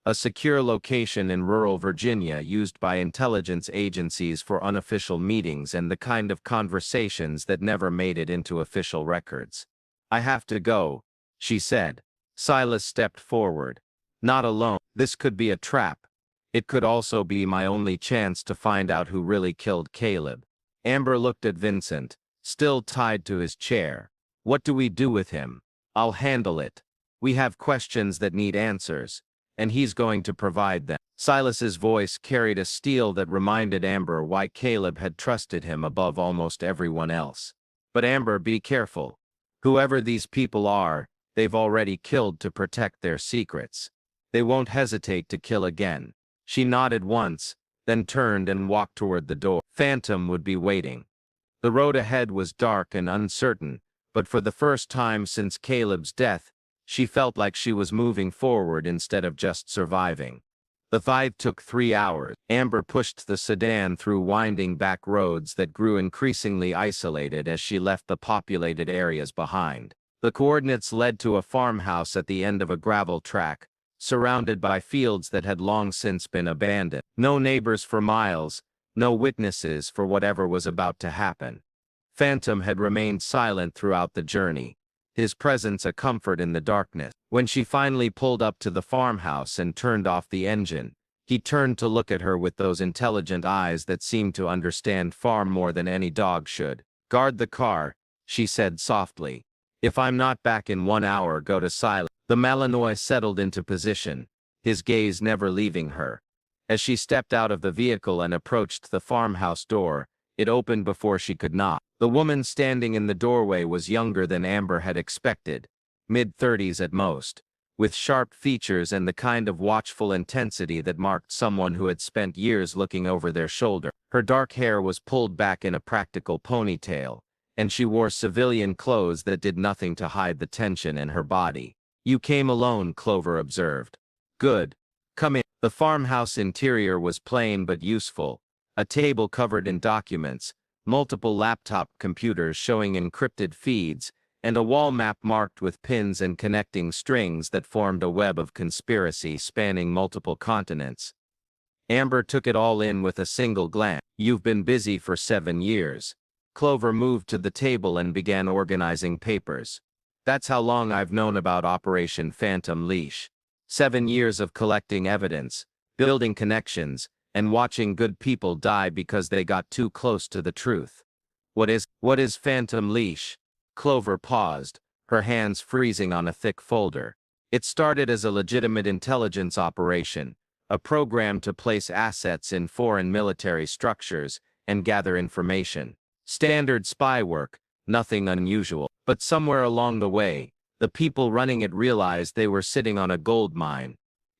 A secure location in rural Virginia used by intelligence agencies for unofficial meetings and the kind of conversations that never made it into official records. I have to go, she said. Silas stepped forward. Not alone. This could be a trap. It could also be my only chance to find out who really killed Caleb. Amber looked at Vincent, still tied to his chair. What do we do with him? I'll handle it. We have questions that need answers, and he's going to provide them. Silas's voice carried a steel that reminded Amber why Caleb had trusted him above almost everyone else. But Amber, be careful. Whoever these people are, they've already killed to protect their secrets. They won't hesitate to kill again. She nodded once, then turned and walked toward the door. Phantom would be waiting. The road ahead was dark and uncertain, but for the first time since Caleb's death, she felt like she was moving forward instead of just surviving. The ride took 3 hours. Amber pushed the sedan through winding back roads that grew increasingly isolated as she left the populated areas behind. The coordinates led to a farmhouse at the end of a gravel track, surrounded by fields that had long since been abandoned. No neighbors for miles, no witnesses for whatever was about to happen. Phantom had remained silent throughout the journey, his presence a comfort in the darkness. When she finally pulled up to the farmhouse and turned off the engine, he turned to look at her with those intelligent eyes that seemed to understand far more than any dog should. Guard the car, she said softly. If I'm not back in 1 hour, go to silence. The Malinois settled into position, his gaze never leaving her. As she stepped out of the vehicle and approached the farmhouse door, it opened before she could knock. The woman standing in the doorway was younger than Amber had expected, mid-30s at most, with sharp features and the kind of watchful intensity that marked someone who had spent years looking over their shoulder. Her dark hair was pulled back in a practical ponytail, and she wore civilian clothes that did nothing to hide the tension in her body. You came alone, Clover observed. Good. Come in. The farmhouse interior was plain but useful. A table covered in documents, multiple laptop computers showing encrypted feeds, and a wall map marked with pins and connecting strings that formed a web of conspiracy spanning multiple continents. Amber took it all in with a single glance. You've been busy for 7 years. Clover moved to the table and began organizing papers. That's how long I've known about Operation Phantom Leash. 7 years of collecting evidence, building connections, and watching good people die because they got too close to the truth. What is Phantom Leash? Clover paused, her hands freezing on a thick folder. It started as a legitimate intelligence operation, a program to place assets in foreign military structures and gather information. Standard spy work, nothing unusual. But somewhere along the way, the people running it realized they were sitting on a gold mine.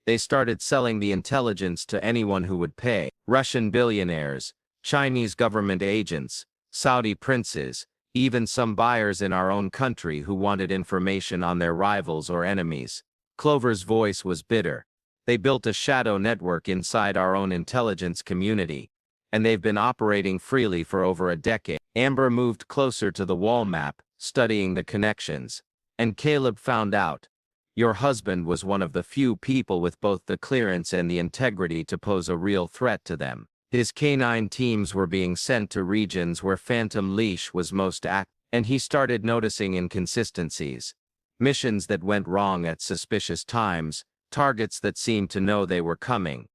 They started selling the intelligence to anyone who would pay. Russian billionaires, Chinese government agents, Saudi princes, even some buyers in our own country who wanted information on their rivals or enemies. Clover's voice was bitter. They built a shadow network inside our own intelligence community, and they've been operating freely for over a decade. Amber moved closer to the wall map, studying the connections. And Caleb found out. Your husband was one of the few people with both the clearance and the integrity to pose a real threat to them. His canine teams were being sent to regions where Phantom Leash was most active. and he started noticing inconsistencies. Missions that went wrong at suspicious times, targets that seemed to know they were coming.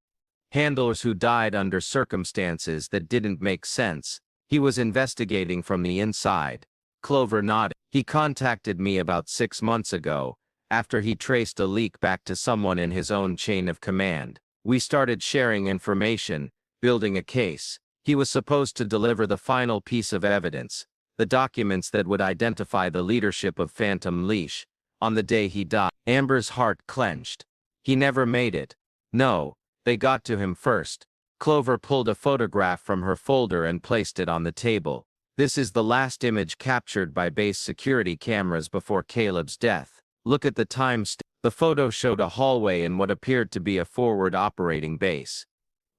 Handlers who died under circumstances that didn't make sense. He was investigating from the inside. Clover nodded. He contacted me about 6 months ago, after he traced a leak back to someone in his own chain of command. We started sharing information, building a case. He was supposed to deliver the final piece of evidence, the documents that would identify the leadership of Phantom Leash, on the day he died. Amber's heart clenched. He never made it. No, they got to him first. Clover pulled a photograph from her folder and placed it on the table. This is the last image captured by base security cameras before Caleb's death. Look at the timestamp. The photo showed a hallway in what appeared to be a forward operating base.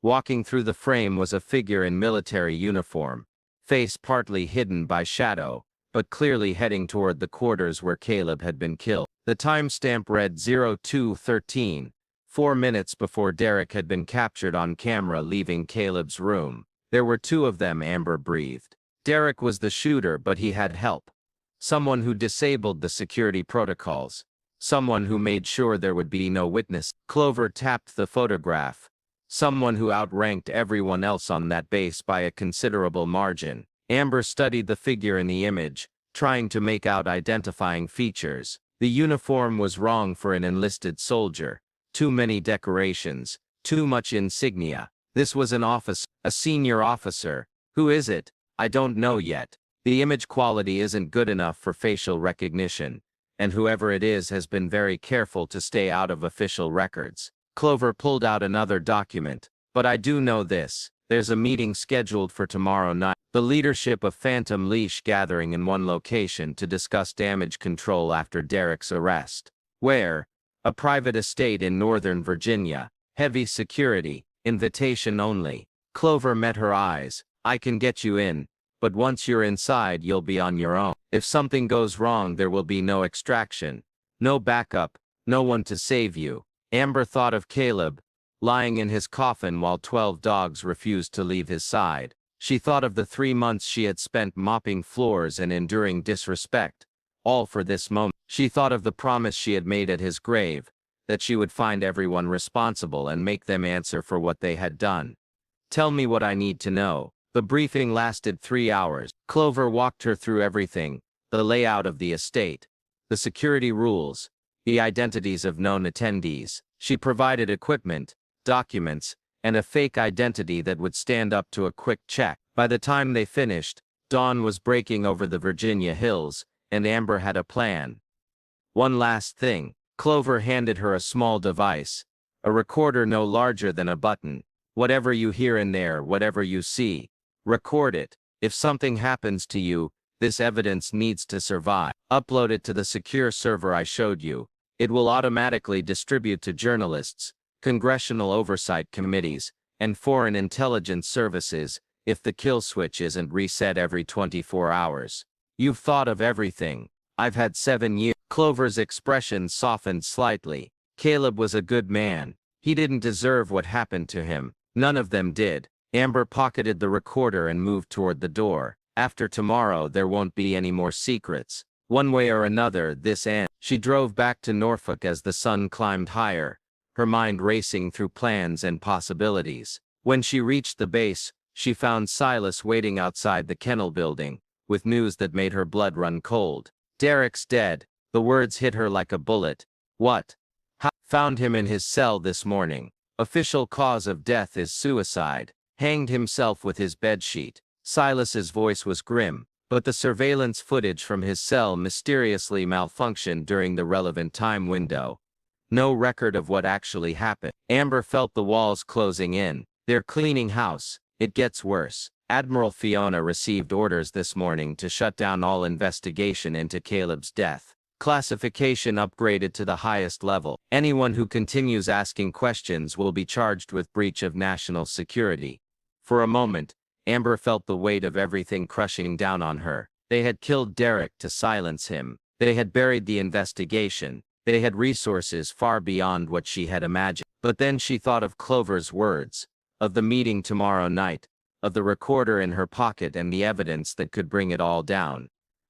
Walking through the frame was a figure in military uniform, face partly hidden by shadow, but clearly heading toward the quarters where Caleb had been killed. The timestamp read 02:13. 4 minutes before Derek had been captured on camera leaving Caleb's room. There were 2 of them, Amber breathed. Derek was the shooter, but he had help. Someone who disabled the security protocols. Someone who made sure there would be no witness. Clover tapped the photograph. Someone who outranked everyone else on that base by a considerable margin. Amber studied the figure in the image, trying to make out identifying features. The uniform was wrong for an enlisted soldier. Too many decorations, too much insignia. This was an officer, a senior officer. Who is it? I don't know yet. The image quality isn't good enough for facial recognition, and whoever it is has been very careful to stay out of official records. Clover pulled out another document. But I do know this. There's a meeting scheduled for tomorrow night. The leadership of Phantom Leash gathering in one location to discuss damage control after Derek's arrest. Where? A private estate in Northern Virginia. Heavy security. Invitation only. Clover met her eyes. I can get you in, but once you're inside you'll be on your own. If something goes wrong there will be no extraction, no backup, no one to save you. Amber thought of Caleb, lying in his coffin while 12 dogs refused to leave his side. She thought of the 3 months she had spent mopping floors and enduring disrespect, all for this moment. She thought of the promise she had made at his grave, that she would find everyone responsible and make them answer for what they had done. Tell me what I need to know. The briefing lasted 3 hours. Clover walked her through everything, the layout of the estate, the security rules, the identities of known attendees. She provided equipment, documents, and a fake identity that would stand up to a quick check. By the time they finished, dawn was breaking over the Virginia hills, and Amber had a plan. One last thing. Clover handed her a small device, a recorder no larger than a button. Whatever you hear in there, whatever you see, record it. If something happens to you, this evidence needs to survive. Upload it to the secure server I showed you. It will automatically distribute to journalists, congressional oversight committees, and foreign intelligence services if the kill switch isn't reset every 24 hours. You've thought of everything. I've had 7 years. Clover's expression softened slightly. Caleb was a good man. He didn't deserve what happened to him. None of them did. Amber pocketed the recorder and moved toward the door. After tomorrow there won't be any more secrets. One way or another, this ends. She drove back to Norfolk as the sun climbed higher, her mind racing through plans and possibilities. When she reached the base, she found Silas waiting outside the kennel building, with news that made her blood run cold. Derek's dead. The words hit her like a bullet. What? How? Found him in his cell this morning. Official cause of death is suicide. Hanged himself with his bedsheet. Silas's voice was grim, but the surveillance footage from his cell mysteriously malfunctioned during the relevant time window. No record of what actually happened. Amber felt the walls closing in. They're cleaning house. It gets worse. Admiral Fiona received orders this morning to shut down all investigation into Caleb's death. Classification upgraded to the highest level. Anyone who continues asking questions will be charged with breach of national security. For a moment, Amber felt the weight of everything crushing down on her. They had killed Derek to silence him. They had buried the investigation. They had resources far beyond what she had imagined. But then she thought of Clover's words, of the meeting tomorrow night, of the recorder in her pocket and the evidence that could bring it all down.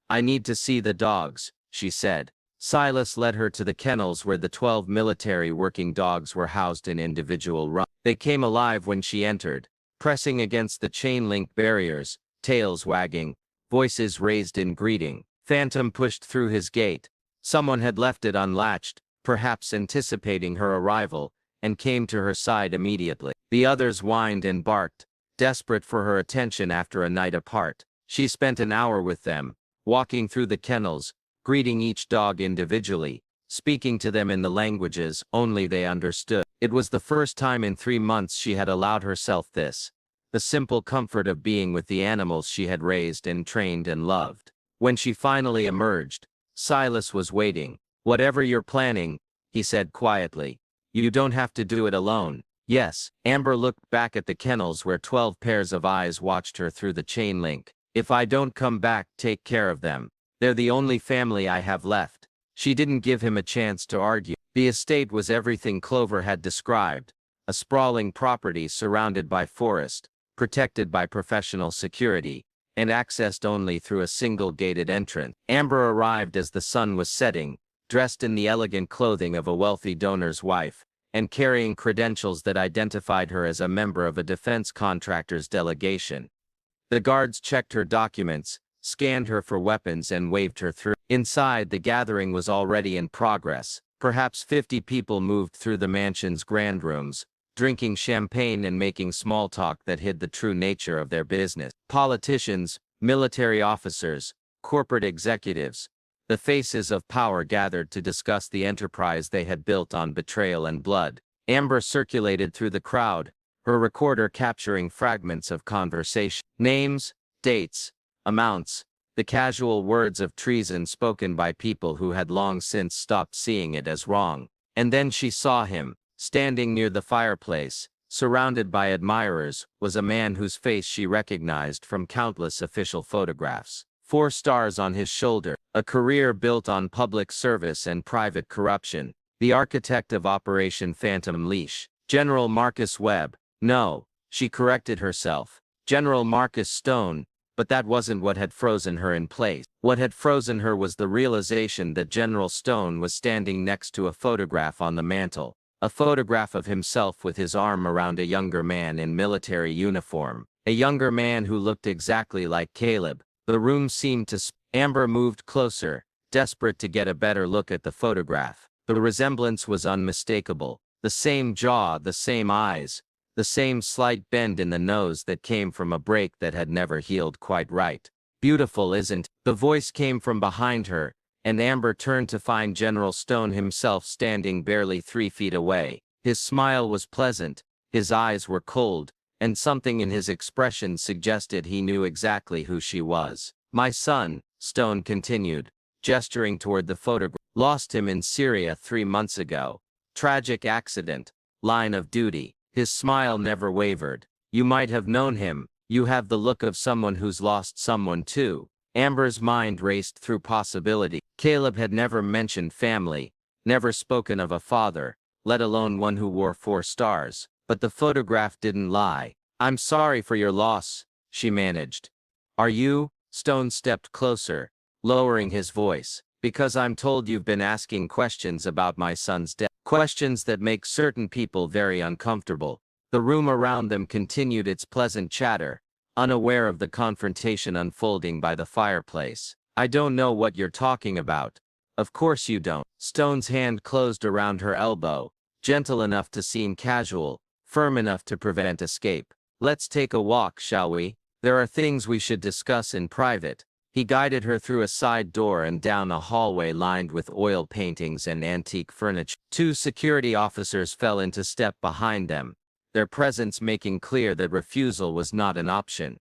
I need to see the dogs, she said. Silas led her to the kennels where the 12 military working dogs were housed in individual runs. They came alive when she entered, pressing against the chain-link barriers, tails wagging, voices raised in greeting. Phantom pushed through his gate. Someone had left it unlatched, perhaps anticipating her arrival, and came to her side immediately. The others whined and barked, desperate for her attention after a night apart. She spent an hour with them, walking through the kennels, greeting each dog individually, speaking to them in the languages only they understood. It was the first time in 3 months she had allowed herself this, the simple comfort of being with the animals she had raised and trained and loved. When she finally emerged, Silas was waiting. Whatever you're planning, he said quietly, you don't have to do it alone. Yes, Amber looked back at the kennels where 12 pairs of eyes watched her through the chain link. If I don't come back, take care of them. They're the only family I have left. She didn't give him a chance to argue. The estate was everything Clover had described, a sprawling property surrounded by forest, protected by professional security, and accessed only through a single gated entrance. Amber arrived as the sun was setting, dressed in the elegant clothing of a wealthy donor's wife, and carrying credentials that identified her as a member of a defense contractor's delegation. The guards checked her documents, scanned her for weapons and waved her through. Inside, the gathering was already in progress. Perhaps 50 people moved through the mansion's grand rooms, drinking champagne and making small talk that hid the true nature of their business. Politicians, military officers, corporate executives, the faces of power gathered to discuss the enterprise they had built on betrayal and blood. Amber circulated through the crowd, her recorder capturing fragments of conversation. Names, dates, amounts, the casual words of treason spoken by people who had long since stopped seeing it as wrong. And then she saw him, standing near the fireplace, surrounded by admirers, was a man whose face she recognized from countless official photographs. 4 stars on his shoulder, a career built on public service and private corruption, the architect of Operation Phantom Leash, General Marcus Webb. No, she corrected herself, General Marcus Stone, but that wasn't what had frozen her in place. What had frozen her was the realization that General Stone was standing next to a photograph on the mantel, a photograph of himself with his arm around a younger man in military uniform, a younger man who looked exactly like Caleb. The room seemed to Amber moved closer, desperate to get a better look at the photograph. The resemblance was unmistakable, the same jaw, the same eyes, the same slight bend in the nose that came from a break that had never healed quite right. Beautiful, isn't? The voice came from behind her, and Amber turned to find General Stone himself standing barely 3 feet away. His smile was pleasant, his eyes were cold, and something in his expression suggested he knew exactly who she was. My son, Stone continued, gesturing toward the photograph, lost him in Syria 3 months ago. Tragic accident, line of duty. His smile never wavered. You might have known him. You have the look of someone who's lost someone too. Amber's mind raced through possibility. Caleb had never mentioned family, never spoken of a father, let alone one who wore 4 stars. But the photograph didn't lie. I'm sorry for your loss, she managed. Are you? Stone stepped closer, lowering his voice. Because I'm told you've been asking questions about my son's death. Questions that make certain people very uncomfortable. The room around them continued its pleasant chatter, unaware of the confrontation unfolding by the fireplace. I don't know what you're talking about. Of course you don't. Stone's hand closed around her elbow, gentle enough to seem casual, firm enough to prevent escape. Let's take a walk, shall we? There are things we should discuss in private. He guided her through a side door and down a hallway lined with oil paintings and antique furniture. 2 security officers fell into step behind them, their presence making clear that refusal was not an option.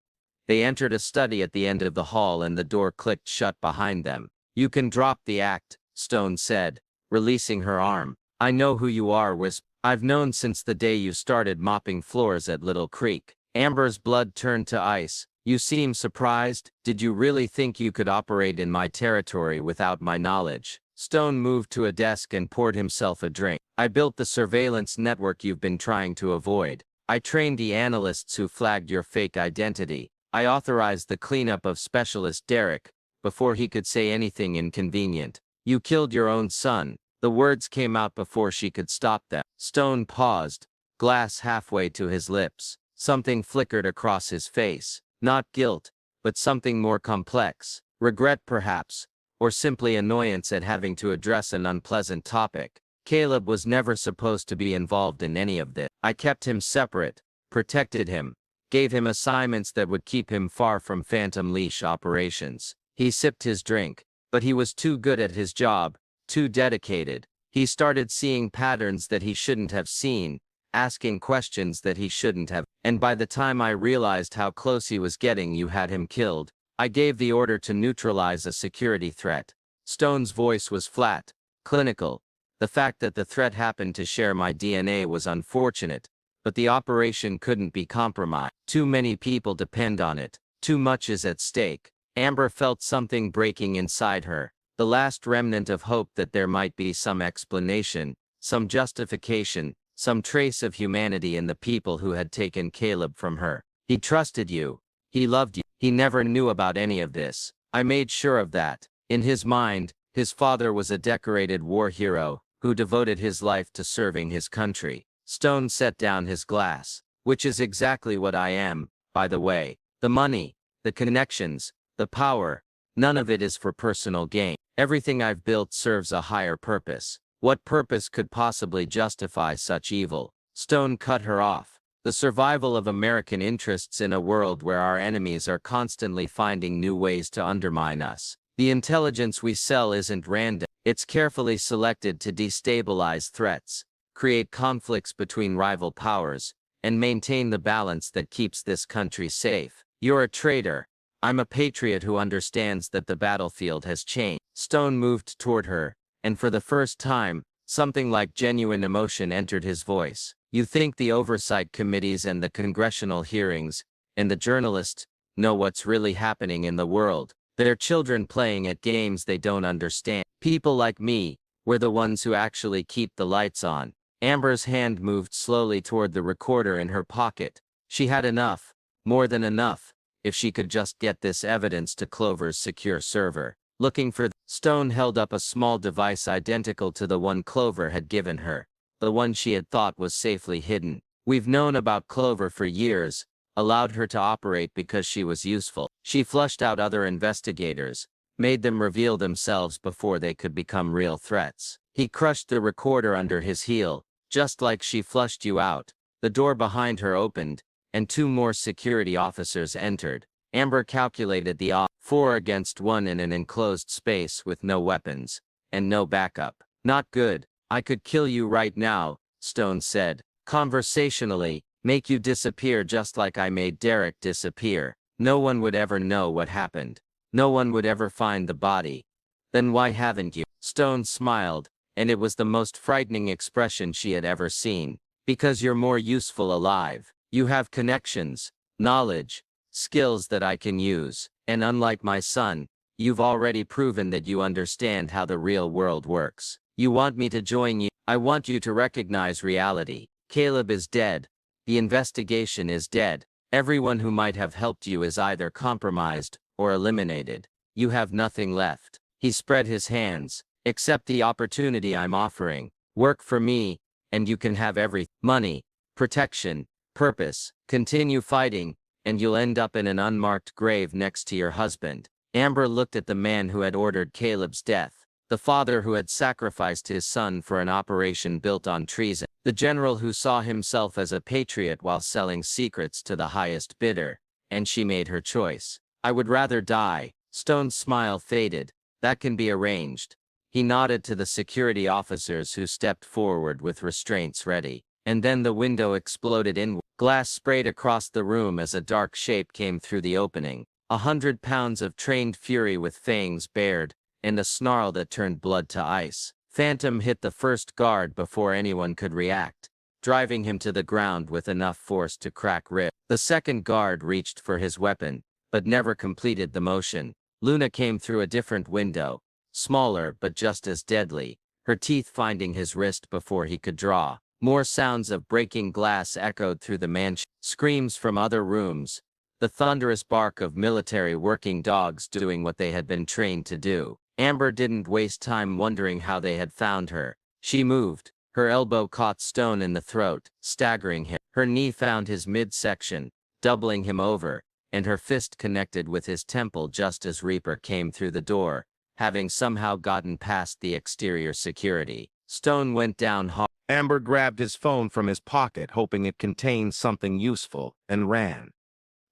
They entered a study at the end of the hall and the door clicked shut behind them. You can drop the act, Stone said, releasing her arm. I know who you are, I've known since the day you started mopping floors at Little Creek. Amber's blood turned to ice. You seem surprised. Did you really think you could operate in my territory without my knowledge? Stone moved to a desk and poured himself a drink. I built the surveillance network you've been trying to avoid. I trained the analysts who flagged your fake identity. I authorized the cleanup of Specialist Derek, before he could say anything inconvenient. You killed your own son. The words came out before she could stop them. Stone paused, glass halfway to his lips. Something flickered across his face. Not guilt, but something more complex. Regret perhaps, or simply annoyance at having to address an unpleasant topic. Caleb was never supposed to be involved in any of this. I kept him separate, protected him, gave him assignments that would keep him far from Phantom Leash operations. He sipped his drink, but he was too good at his job, too dedicated. He started seeing patterns that he shouldn't have seen, asking questions that he shouldn't have, and by the time I realized how close he was getting, you had him killed. I gave the order to neutralize a security threat. Stone's voice was flat, clinical. The fact that the threat happened to share my DNA was unfortunate, but the operation couldn't be compromised. Too many people depend on it. Too much is at stake. Amber felt something breaking inside her, the last remnant of hope that there might be some explanation, some justification, some trace of humanity in the people who had taken Caleb from her. He trusted you. He loved you. He never knew about any of this. I made sure of that. In his mind, his father was a decorated war hero who devoted his life to serving his country. Stone set down his glass. Which is exactly what I am, by the way. The money, the connections, the power, none of it is for personal gain. Everything I've built serves a higher purpose. What purpose could possibly justify such evil? Stone cut her off. The survival of American interests in a world where our enemies are constantly finding new ways to undermine us. The intelligence we sell isn't random. It's carefully selected to destabilize threats, create conflicts between rival powers, and maintain the balance that keeps this country safe. You're a traitor. I'm a patriot who understands that the battlefield has changed. Stone moved toward her, and for the first time, something like genuine emotion entered his voice. You think the oversight committees and the congressional hearings, and the journalists, know what's really happening in the world. They're children playing at games they don't understand. People like me, we're the ones who actually keep the lights on. Amber's hand moved slowly toward the recorder in her pocket. She had enough, more than enough, if she could just get this evidence to Clover's secure server. Looking for Stone held up a small device identical to the one Clover had given her, the one she had thought was safely hidden. We've known about Clover for years, allowed her to operate because she was useful. She flushed out other investigators, made them reveal themselves before they could become real threats. He crushed the recorder under his heel, just like she flushed you out. The door behind her opened, and 2 more security officers entered. Amber calculated the odds. 4 against 1 in an enclosed space with no weapons, and no backup. Not good. I could kill you right now, Stone said, conversationally, make you disappear just like I made Derek disappear. No one would ever know what happened. No one would ever find the body. Then why haven't you? Stone smiled, and it was the most frightening expression she had ever seen. Because you're more useful alive. You have connections, knowledge, skills that I can use, and unlike my son, you've already proven that you understand how the real world works. You want me to join you. I want you to recognize reality. Caleb is dead. The investigation is dead. Everyone who might have helped you is either compromised or eliminated. You have nothing left. He spread his hands. Accept the opportunity I'm offering. Work for me, and you can have everything. Money, protection, purpose. Continue fighting, and you'll end up in an unmarked grave next to your husband. Amber looked at the man who had ordered Caleb's death, the father who had sacrificed his son for an operation built on treason, the general who saw himself as a patriot while selling secrets to the highest bidder, and she made her choice. I would rather die. Stone's smile faded. That can be arranged. He nodded to the security officers who stepped forward with restraints ready, and then the window exploded inward. Glass sprayed across the room as a dark shape came through the opening. 100 pounds of trained fury with fangs bared, and a snarl that turned blood to ice. Phantom hit the first guard before anyone could react, driving him to the ground with enough force to crack ribs. The second guard reached for his weapon, but never completed the motion. Luna came through a different window, smaller but just as deadly, her teeth finding his wrist before he could draw. More sounds of breaking glass echoed through the mansion. Screams from other rooms, the thunderous bark of military working dogs doing what they had been trained to do. Amber didn't waste time wondering how they had found her. She moved. Her elbow caught Stone in the throat, staggering him. Her knee found his midsection, doubling him over, and her fist connected with his temple just as Reaper came through the door, having somehow gotten past the exterior security. Stone went down hard. Amber grabbed his phone from his pocket, hoping it contained something useful, and ran.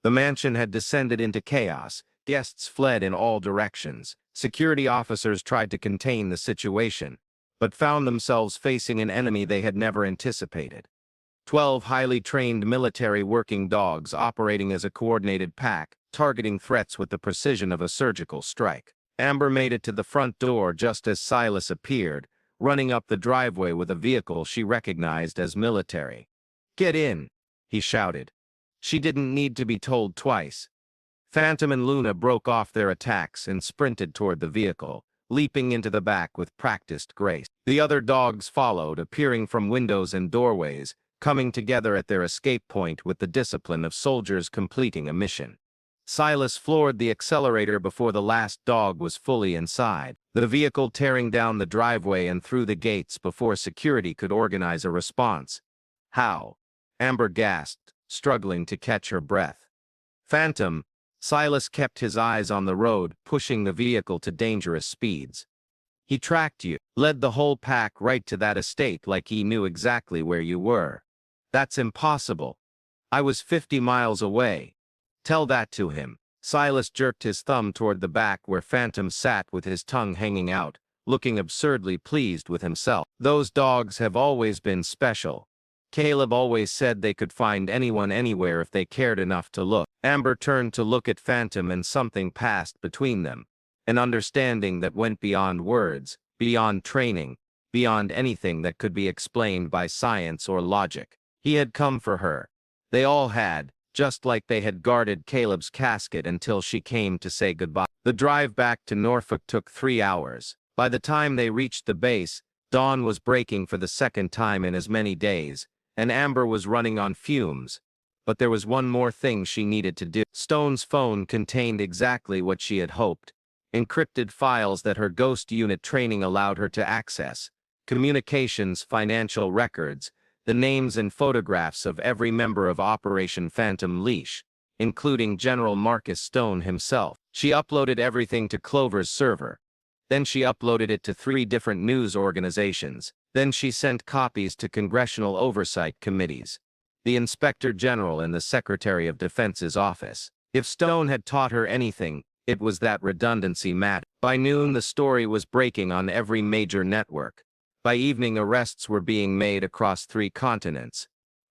The mansion had descended into chaos. Guests fled in all directions. Security officers tried to contain the situation, but found themselves facing an enemy they had never anticipated. 12 highly trained military working dogs operating as a coordinated pack, targeting threats with the precision of a surgical strike. Amber made it to the front door just as Silas appeared, running up the driveway with a vehicle she recognized as military. "Get in," he shouted. She didn't need to be told twice. Phantom and Luna broke off their attacks and sprinted toward the vehicle, leaping into the back with practiced grace. The other dogs followed, appearing from windows and doorways, coming together at their escape point with the discipline of soldiers completing a mission. Silas floored the accelerator before the last dog was fully inside, the vehicle tearing down the driveway and through the gates before security could organize a response. "How?" Amber gasped, struggling to catch her breath. "Phantom." Silas kept his eyes on the road, pushing the vehicle to dangerous speeds. "He tracked you, led the whole pack right to that estate like he knew exactly where you were." "That's impossible. I was 50 miles away." "Tell that to him." Silas jerked his thumb toward the back where Phantom sat with his tongue hanging out, looking absurdly pleased with himself. "Those dogs have always been special. Caleb always said they could find anyone anywhere if they cared enough to look." Amber turned to look at Phantom and something passed between them, an understanding that went beyond words, beyond training, beyond anything that could be explained by science or logic. He had come for her. They all had, just like they had guarded Caleb's casket until she came to say goodbye. The drive back to Norfolk took 3 hours. By the time they reached the base, dawn was breaking for the second time in as many days, and Amber was running on fumes. But there was one more thing she needed to do. Stone's phone contained exactly what she had hoped: encrypted files that her ghost unit training allowed her to access, communications, financial records, the names and photographs of every member of Operation Phantom Leash, including General Marcus Stone himself. She uploaded everything to Clover's server. Then she uploaded it to 3 different news organizations. Then she sent copies to congressional oversight committees, the Inspector General and the Secretary of Defense's office. If Stone had taught her anything, it was that redundancy mattered. By noon, the story was breaking on every major network. By evening, arrests were being made across 3 continents.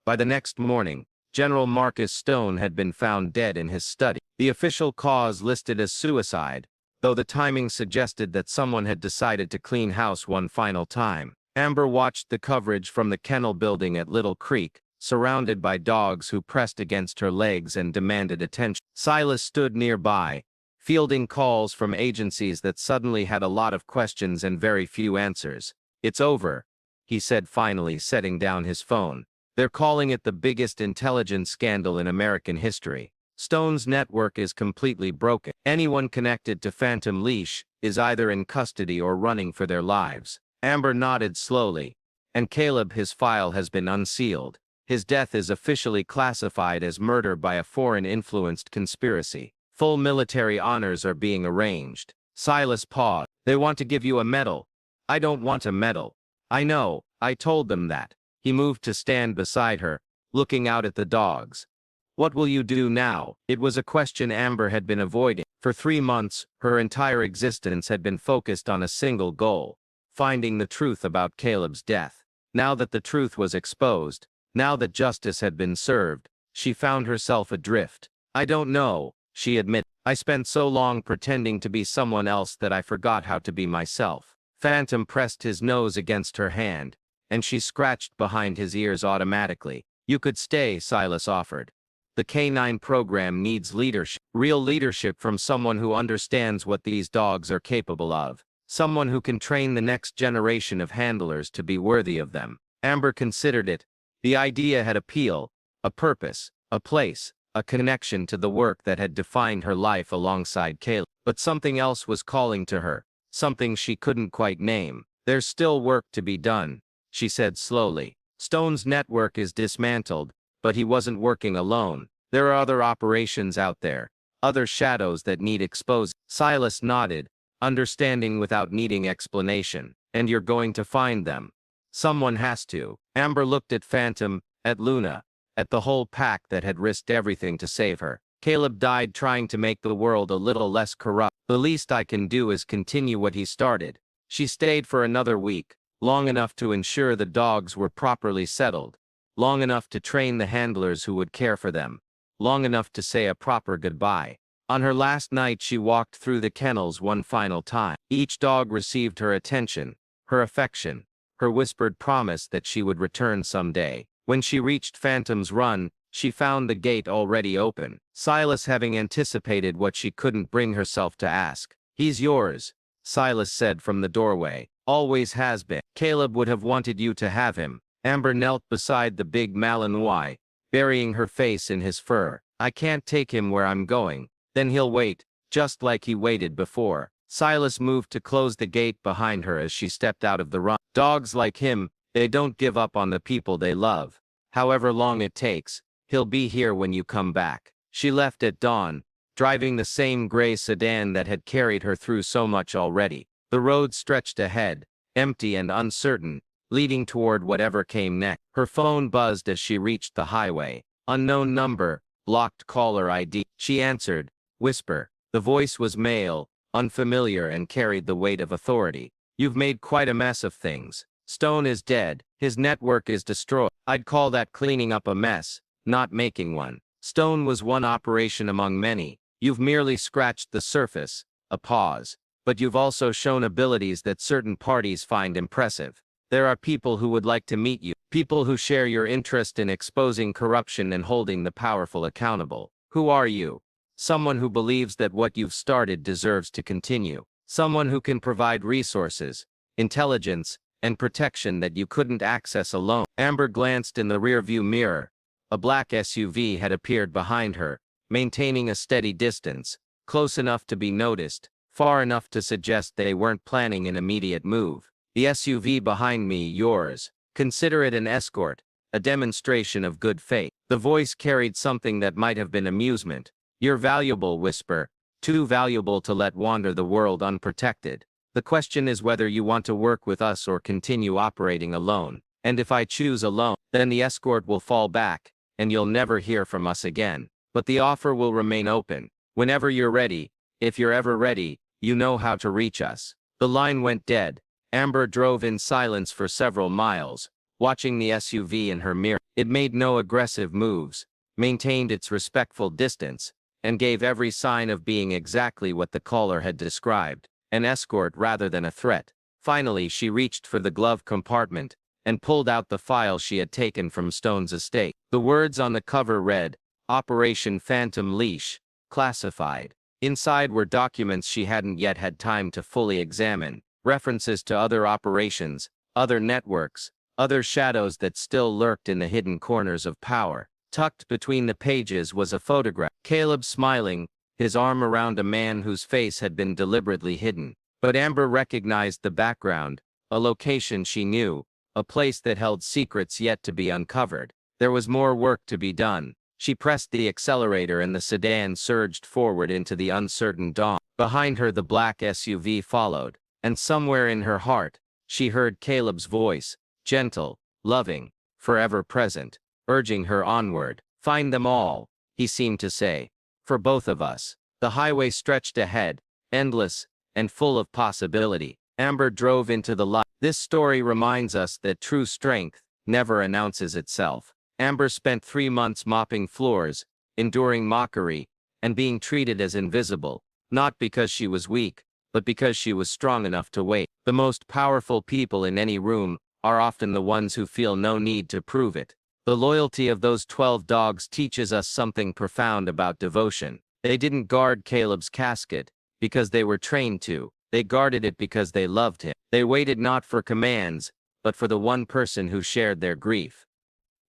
By the next morning, General Marcus Stone had been found dead in his study. The official cause listed as suicide, though the timing suggested that someone had decided to clean house one final time. Amber watched the coverage from the kennel building at Little Creek, surrounded by dogs who pressed against her legs and demanded attention. Silas stood nearby, fielding calls from agencies that suddenly had a lot of questions and very few answers. "It's over," he said, finally setting down his phone. "They're calling it the biggest intelligence scandal in American history. Stone's network is completely broken. Anyone connected to Phantom Leash is either in custody or running for their lives." Amber nodded slowly. "And Caleb, his file has been unsealed. His death is officially classified as murder by a foreign-influenced conspiracy. Full military honors are being arranged." Silas paused. "They want to give you a medal." "I don't want a medal." "I know, I told them that." He moved to stand beside her, looking out at the dogs. "What will you do now?" It was a question Amber had been avoiding. For 3 months, her entire existence had been focused on a single goal: finding the truth about Caleb's death. Now that the truth was exposed, now that justice had been served, she found herself adrift. "I don't know," she admitted. "I spent so long pretending to be someone else that I forgot how to be myself." Phantom pressed his nose against her hand, and she scratched behind his ears automatically. "You could stay," Silas offered. "The K9 program needs leadership. Real leadership from someone who understands what these dogs are capable of. Someone who can train the next generation of handlers to be worthy of them." Amber considered it. The idea had appeal, a purpose, a place, a connection to the work that had defined her life alongside Caleb. But something else was calling to her, something she couldn't quite name. "There's still work to be done," she said slowly. "Stone's network is dismantled, but he wasn't working alone. There are other operations out there, other shadows that need exposing." Silas nodded, understanding without needing explanation. "And you're going to find them. Someone has to." Amber looked at Phantom, at Luna, at the whole pack that had risked everything to save her. "Caleb died trying to make the world a little less corrupt. The least I can do is continue what he started." She stayed for another week, long enough to ensure the dogs were properly settled, long enough to train the handlers who would care for them, long enough to say a proper goodbye. On her last night she walked through the kennels one final time. Each dog received her attention, her affection, her whispered promise that she would return someday. When she reached Phantom's Run, she found the gate already open, Silas having anticipated what she couldn't bring herself to ask. "He's yours," Silas said from the doorway. "Always has been. Caleb would have wanted you to have him." Amber knelt beside the big Malinois, burying her face in his fur. "I can't take him where I'm going. Then he'll wait, just like he waited before." Silas moved to close the gate behind her as she stepped out of the run. "Dogs like him, they don't give up on the people they love. However long it takes, he'll be here when you come back." She left at dawn, driving the same gray sedan that had carried her through so much already. The road stretched ahead, empty and uncertain, leading toward whatever came next. Her phone buzzed as she reached the highway. Unknown number, blocked caller ID. She answered, whisper. The voice was male, unfamiliar, and carried the weight of authority. "You've made quite a mess of things. Stone is dead, his network is destroyed." "I'd call that cleaning up a mess, not making one. Stone was one operation among many. You've merely scratched the surface." A pause. "But you've also shown abilities that certain parties find impressive. There are people who would like to meet you, people who share your interest in exposing corruption and holding the powerful accountable. Who are you? Someone who believes that what you've started deserves to continue. Someone who can provide resources, intelligence, and protection that you couldn't access alone." Amber glanced in the rearview mirror. A black SUV had appeared behind her, maintaining a steady distance, close enough to be noticed, far enough to suggest they weren't planning an immediate move. "The SUV behind me, yours. Consider it an escort, a demonstration of good faith." The voice carried something that might have been amusement. "You're valuable, whisper. Too valuable to let wander the world unprotected. The question is whether you want to work with us or continue operating alone. And if I choose alone, then the escort will fall back, and you'll never hear from us again. But the offer will remain open. Whenever you're ready, if you're ever ready, you know how to reach us." The line went dead. Amber drove in silence for several miles, watching the SUV in her mirror. It made no aggressive moves, maintained its respectful distance, and gave every sign of being exactly what the caller had described, an escort rather than a threat. Finally she reached for the glove compartment, and pulled out the file she had taken from Stone's estate. The words on the cover read, "Operation Phantom Leash, classified." Inside were documents she hadn't yet had time to fully examine, references to other operations, other networks, other shadows that still lurked in the hidden corners of power. Tucked between the pages was a photograph. Caleb smiling, his arm around a man whose face had been deliberately hidden. But Amber recognized the background, a location she knew, a place that held secrets yet to be uncovered. There was more work to be done. She pressed the accelerator and the sedan surged forward into the uncertain dawn. Behind her the black SUV followed, and somewhere in her heart, she heard Caleb's voice, gentle, loving, forever present, urging her onward. "Find them all," he seemed to say, "for both of us." The highway stretched ahead, endless, and full of possibility. Amber drove into the light. This story reminds us that true strength never announces itself. Amber spent 3 months mopping floors, enduring mockery, and being treated as invisible, not because she was weak, but because she was strong enough to wait. The most powerful people in any room are often the ones who feel no need to prove it. The loyalty of those 12 dogs teaches us something profound about devotion. They didn't guard Caleb's casket because they were trained to. They guarded it because they loved him. They waited not for commands, but for the one person who shared their grief.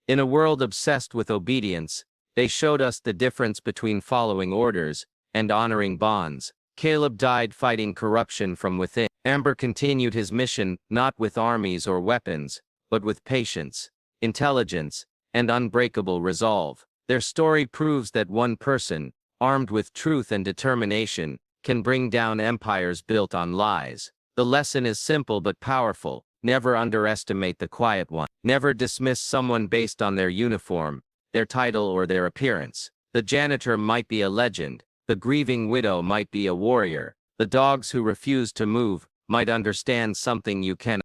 In a world obsessed with obedience, They showed us the difference between following orders and honoring bonds. Caleb died fighting corruption from within. Amber continued his mission not with armies or weapons, but with patience, intelligence, and unbreakable resolve. Their story proves that one person, armed with truth and determination, can bring down empires built on lies. The lesson is simple but powerful. Never underestimate the quiet one. Never dismiss someone based on their uniform, their title, or their appearance. The janitor might be a legend. The grieving widow might be a warrior. The dogs who refuse to move might understand something you cannot.